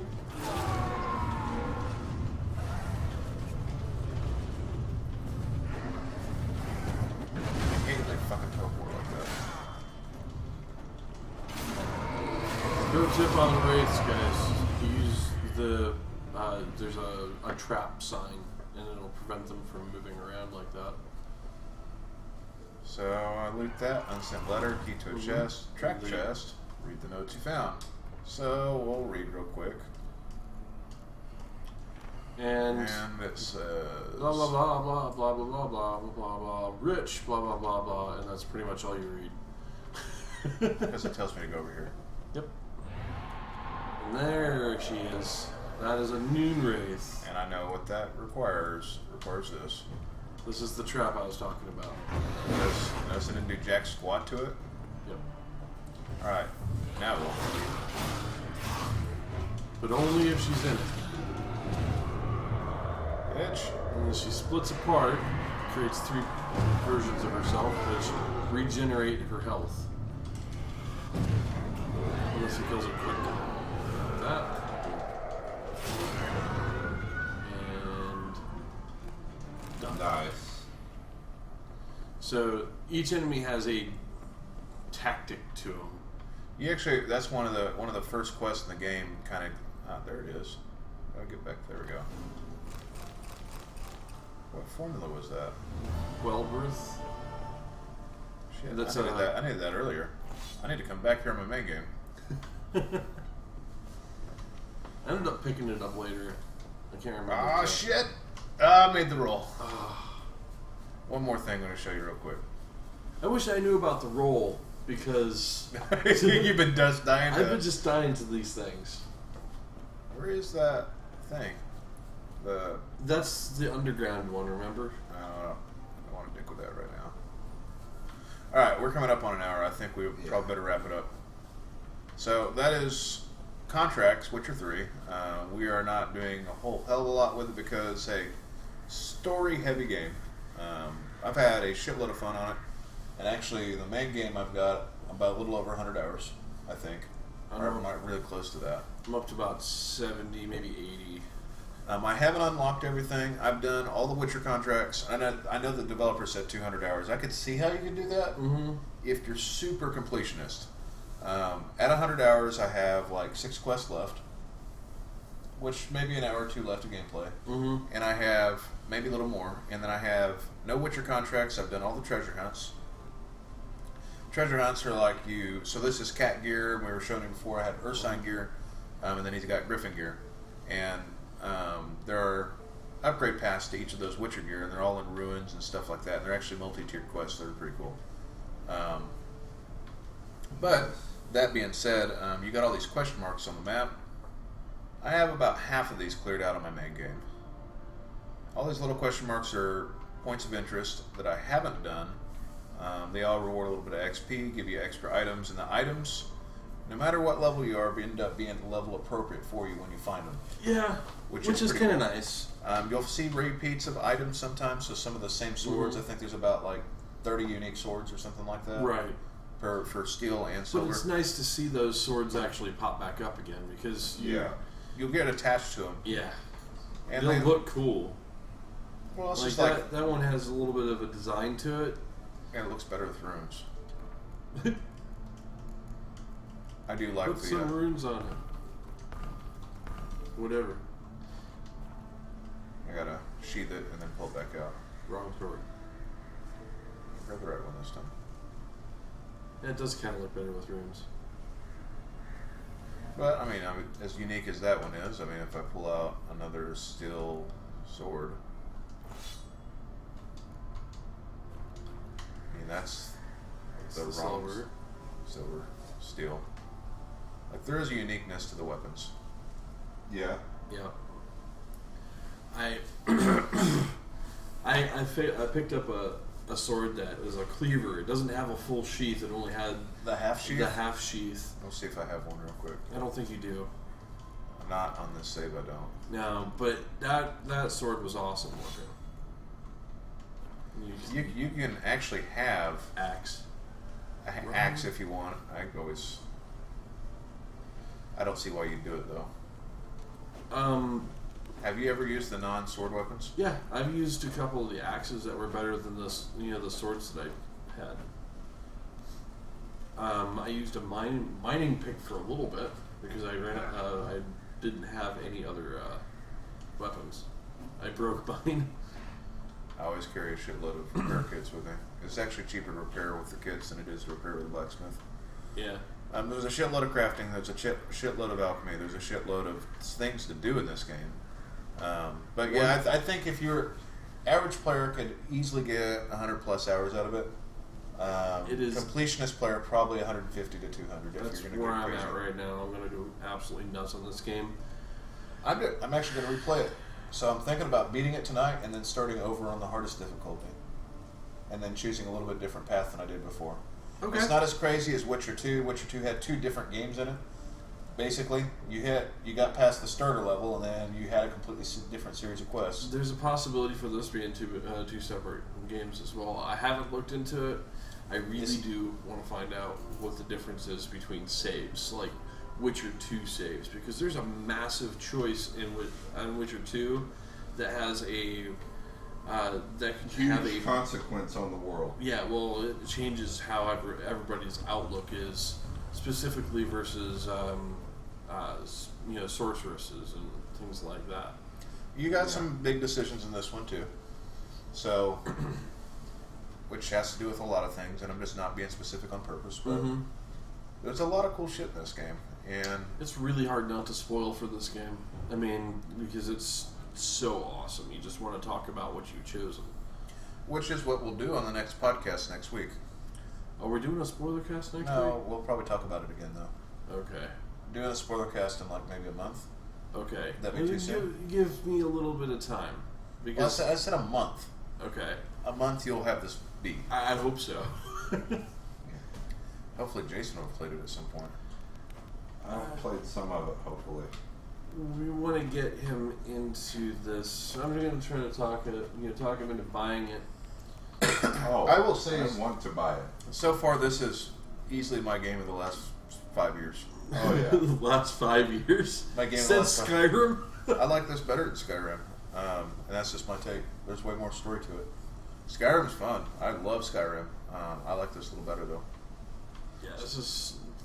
[SPEAKER 1] I hate they fucking teleport like that.
[SPEAKER 3] Pro tip on the wraiths, guys. Use the there's a trap sign, and it'll prevent them from moving around like that.
[SPEAKER 1] So I loot that, unsent letter, key to a chest, track chest, read the notes you found. So we'll read real quick.
[SPEAKER 3] And
[SPEAKER 1] And it says
[SPEAKER 3] blah blah blah blah blah blah blah blah blah blah rich blah blah blah blah, and that's pretty much all you read.
[SPEAKER 1] because it tells me to go over here.
[SPEAKER 3] Yep. And there she is. That is a noon wraith.
[SPEAKER 1] And I know what that requires. It requires this.
[SPEAKER 3] This is the trap I was talking about.
[SPEAKER 1] Notice I didn't do jack squat to it.
[SPEAKER 3] Yep.
[SPEAKER 1] Alright. Now we'll.
[SPEAKER 3] But only if she's in it.
[SPEAKER 1] Bitch.
[SPEAKER 3] And then she splits apart, creates 3 versions of herself, which regenerate her health. Unless he kills her quick. Like that. And done.
[SPEAKER 2] Nice.
[SPEAKER 3] So each enemy has a tactic to them.
[SPEAKER 1] You actually, that's one of the first quests in the game. Kind of, there it is. I'll get back. There we go. What formula was that?
[SPEAKER 3] Wellworth.
[SPEAKER 1] Shit,
[SPEAKER 3] That's
[SPEAKER 1] I needed that earlier. I need to come back here in my main game.
[SPEAKER 3] I ended up picking it up later. I can't remember.
[SPEAKER 1] Ah, shit! I made the roll. One more thing I'm going to show you real quick.
[SPEAKER 3] I wish I knew about the roll because
[SPEAKER 1] You've been just dying.
[SPEAKER 3] I've been just dying to these things.
[SPEAKER 1] Where is that thing?
[SPEAKER 3] That's the underground one, remember?
[SPEAKER 1] I don't want to dick with that right now. Alright, we're coming up on an hour. I think we probably better wrap it up. So that is Contracts, Witcher 3. We are not doing a whole hell of a lot with it because, hey, story heavy game. I've had a shitload of fun on it. And actually, the main game I've got about a little over 100 hours, I think. Or I'm really close to that.
[SPEAKER 3] I'm up to about 70, maybe 80.
[SPEAKER 1] I haven't unlocked everything. I've done all the Witcher contracts. I know the developer said 200 hours. I could see how you can do that if you're super completionist. At 100 hours, I have like 6 quests left, which maybe an hour or 2 left of gameplay. And I have maybe a little more. And then I have no Witcher contracts. I've done all the treasure hunts. Treasure hunts are like you. So this is cat gear. We were showing you before. I had Ursine gear, and then he's got Griffin gear, and there are upgrade paths to each of those Witcher gear, and they're all in ruins and stuff like that. And they're actually multi-tiered quests. They're pretty cool. But that being said, you got all these question marks on the map. I have about half of these cleared out on my main game. All these little question marks are points of interest that I haven't done. They all reward a little bit of XP, give you extra items, and the items, no matter what level you are, end up being level appropriate for you when you find them.
[SPEAKER 3] Yeah, which is kind of nice.
[SPEAKER 1] You'll see repeats of items sometimes, so some of the same swords. I think there's about like 30 unique swords or something like that.
[SPEAKER 3] Right.
[SPEAKER 1] For steel and silver.
[SPEAKER 3] But it's nice to see those swords actually pop back up again because
[SPEAKER 1] you'll get attached to them.
[SPEAKER 3] Yeah,
[SPEAKER 1] And
[SPEAKER 3] they'll look cool.
[SPEAKER 1] Well, it's
[SPEAKER 3] like
[SPEAKER 1] just
[SPEAKER 3] that. That one has a little bit of a design to it.
[SPEAKER 1] And it looks better with runes. I do like
[SPEAKER 3] Put some runes on it. Whatever.
[SPEAKER 1] I gotta sheath it and then pull it back out.
[SPEAKER 3] Wrong sword.
[SPEAKER 1] Grab the right one this time.
[SPEAKER 3] Yeah, it does kind of look better with runes.
[SPEAKER 1] But I mean, as unique as that one is, I mean, if I pull out another steel sword, I mean that's the wrong silver, steel. Like there is a uniqueness to the weapons.
[SPEAKER 2] Yeah.
[SPEAKER 3] Yeah. I picked up a sword that is a cleaver. It doesn't have a full sheath. It only had
[SPEAKER 1] The half sheath?
[SPEAKER 3] the half sheath.
[SPEAKER 1] We'll see if I have one real quick.
[SPEAKER 3] I don't think you do.
[SPEAKER 1] Not on this save, I don't.
[SPEAKER 3] No, but that sword was awesome looking.
[SPEAKER 1] You can actually have
[SPEAKER 3] Axe.
[SPEAKER 1] axe if you want. I don't see why you'd do it though. Have you ever used the non-sword weapons?
[SPEAKER 3] Yeah, I've used a couple of the axes that were better than the swords that I had. I used a mining pick for a little bit because I didn't have any other weapons. I broke mine.
[SPEAKER 1] I always carry a shitload of repair kits with me. It's actually cheaper to repair with the kits than it is to repair with a blacksmith.
[SPEAKER 3] Yeah.
[SPEAKER 1] There's a shitload of crafting. There's a shitload of alchemy. There's a shitload of things to do in this game. But yeah, I think if your average player could easily get 100 plus hours out of it.
[SPEAKER 3] It is
[SPEAKER 1] completionist player probably 150 to 200.
[SPEAKER 3] That's
[SPEAKER 1] if you're gonna
[SPEAKER 3] where
[SPEAKER 1] get
[SPEAKER 3] I'm
[SPEAKER 1] crazy.
[SPEAKER 3] at right now. I'm gonna go absolutely nuts on this game.
[SPEAKER 1] I'm actually going to replay it. So I'm thinking about beating it tonight and then starting over on the hardest difficulty, and then choosing a little bit different path than I did before.
[SPEAKER 3] Okay.
[SPEAKER 1] It's not as crazy as Witcher 2. Witcher 2 had 2 different games in it. Basically, you got past the starter level, and then you had a completely different series of quests.
[SPEAKER 3] There's a possibility for this being two separate games as well. I haven't looked into it. I really do want to find out what the difference is between saves, like Witcher 2 saves, because there's a massive choice in Witcher 2 that has a that can have a
[SPEAKER 2] consequence on the world.
[SPEAKER 3] Yeah, well, it changes how everybody's outlook is, specifically versus sorceresses and things like that.
[SPEAKER 1] You got some big decisions in this one too, so which has to do with a lot of things, and I'm just not being specific on purpose, but there's a lot of cool shit in this game, and
[SPEAKER 3] it's really hard not to spoil for this game. I mean, because it's so awesome. You just want to talk about what you've chosen.
[SPEAKER 1] Which is what we'll do on the next podcast next week.
[SPEAKER 3] Oh, we're doing a spoiler cast next week?
[SPEAKER 1] No, we'll probably talk about it again though.
[SPEAKER 3] Okay.
[SPEAKER 1] Doing a spoiler cast in like maybe a month.
[SPEAKER 3] Okay.
[SPEAKER 1] That'd be too soon.
[SPEAKER 3] Give me a little bit of time. Because
[SPEAKER 1] I said a month.
[SPEAKER 3] Okay.
[SPEAKER 1] A month you'll have this beat.
[SPEAKER 3] I hope so.
[SPEAKER 1] Hopefully Jason will have played it at some point.
[SPEAKER 2] I've played some of it, hopefully.
[SPEAKER 3] We want to get him into this. So I'm going to try to talk him into buying it.
[SPEAKER 2] Oh,
[SPEAKER 1] I will say,
[SPEAKER 2] I want to buy it.
[SPEAKER 1] So far, this is easily my game of the last 5 years.
[SPEAKER 2] Oh yeah,
[SPEAKER 3] The last 5 years
[SPEAKER 1] My game of
[SPEAKER 3] since
[SPEAKER 1] the last
[SPEAKER 3] Skyrim.
[SPEAKER 1] I like this better than Skyrim, and that's just my take. There's way more story to it. Skyrim's fun. I love Skyrim. I like this a little better though.
[SPEAKER 3] Yeah,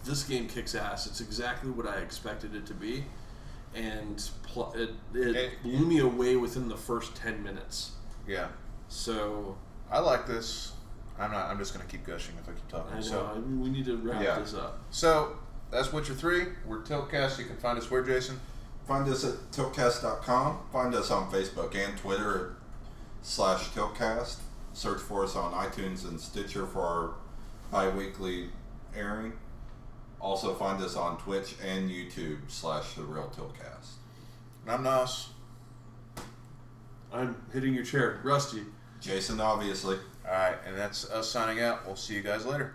[SPEAKER 3] this game kicks ass. It's exactly what I expected it to be, and it blew me away within the first 10 minutes.
[SPEAKER 1] Yeah.
[SPEAKER 3] So
[SPEAKER 1] I like this. I'm just going to keep gushing if I keep talking.
[SPEAKER 3] I know.
[SPEAKER 1] So,
[SPEAKER 3] We need to wrap this up.
[SPEAKER 1] So that's Witcher 3. We're Tiltcast. You can find us where, Jason?
[SPEAKER 2] find us at tiltcast.com. Find us on Facebook and Twitter /Tiltcast. Search for us on iTunes and Stitcher for our bi-weekly airing. Also find us on Twitch and YouTube /The Real Tiltcast.
[SPEAKER 1] And I'm Nos.
[SPEAKER 3] I'm hitting your chair, Rusty.
[SPEAKER 2] Jason, obviously.
[SPEAKER 1] All right, and that's us signing out. We'll see you guys later.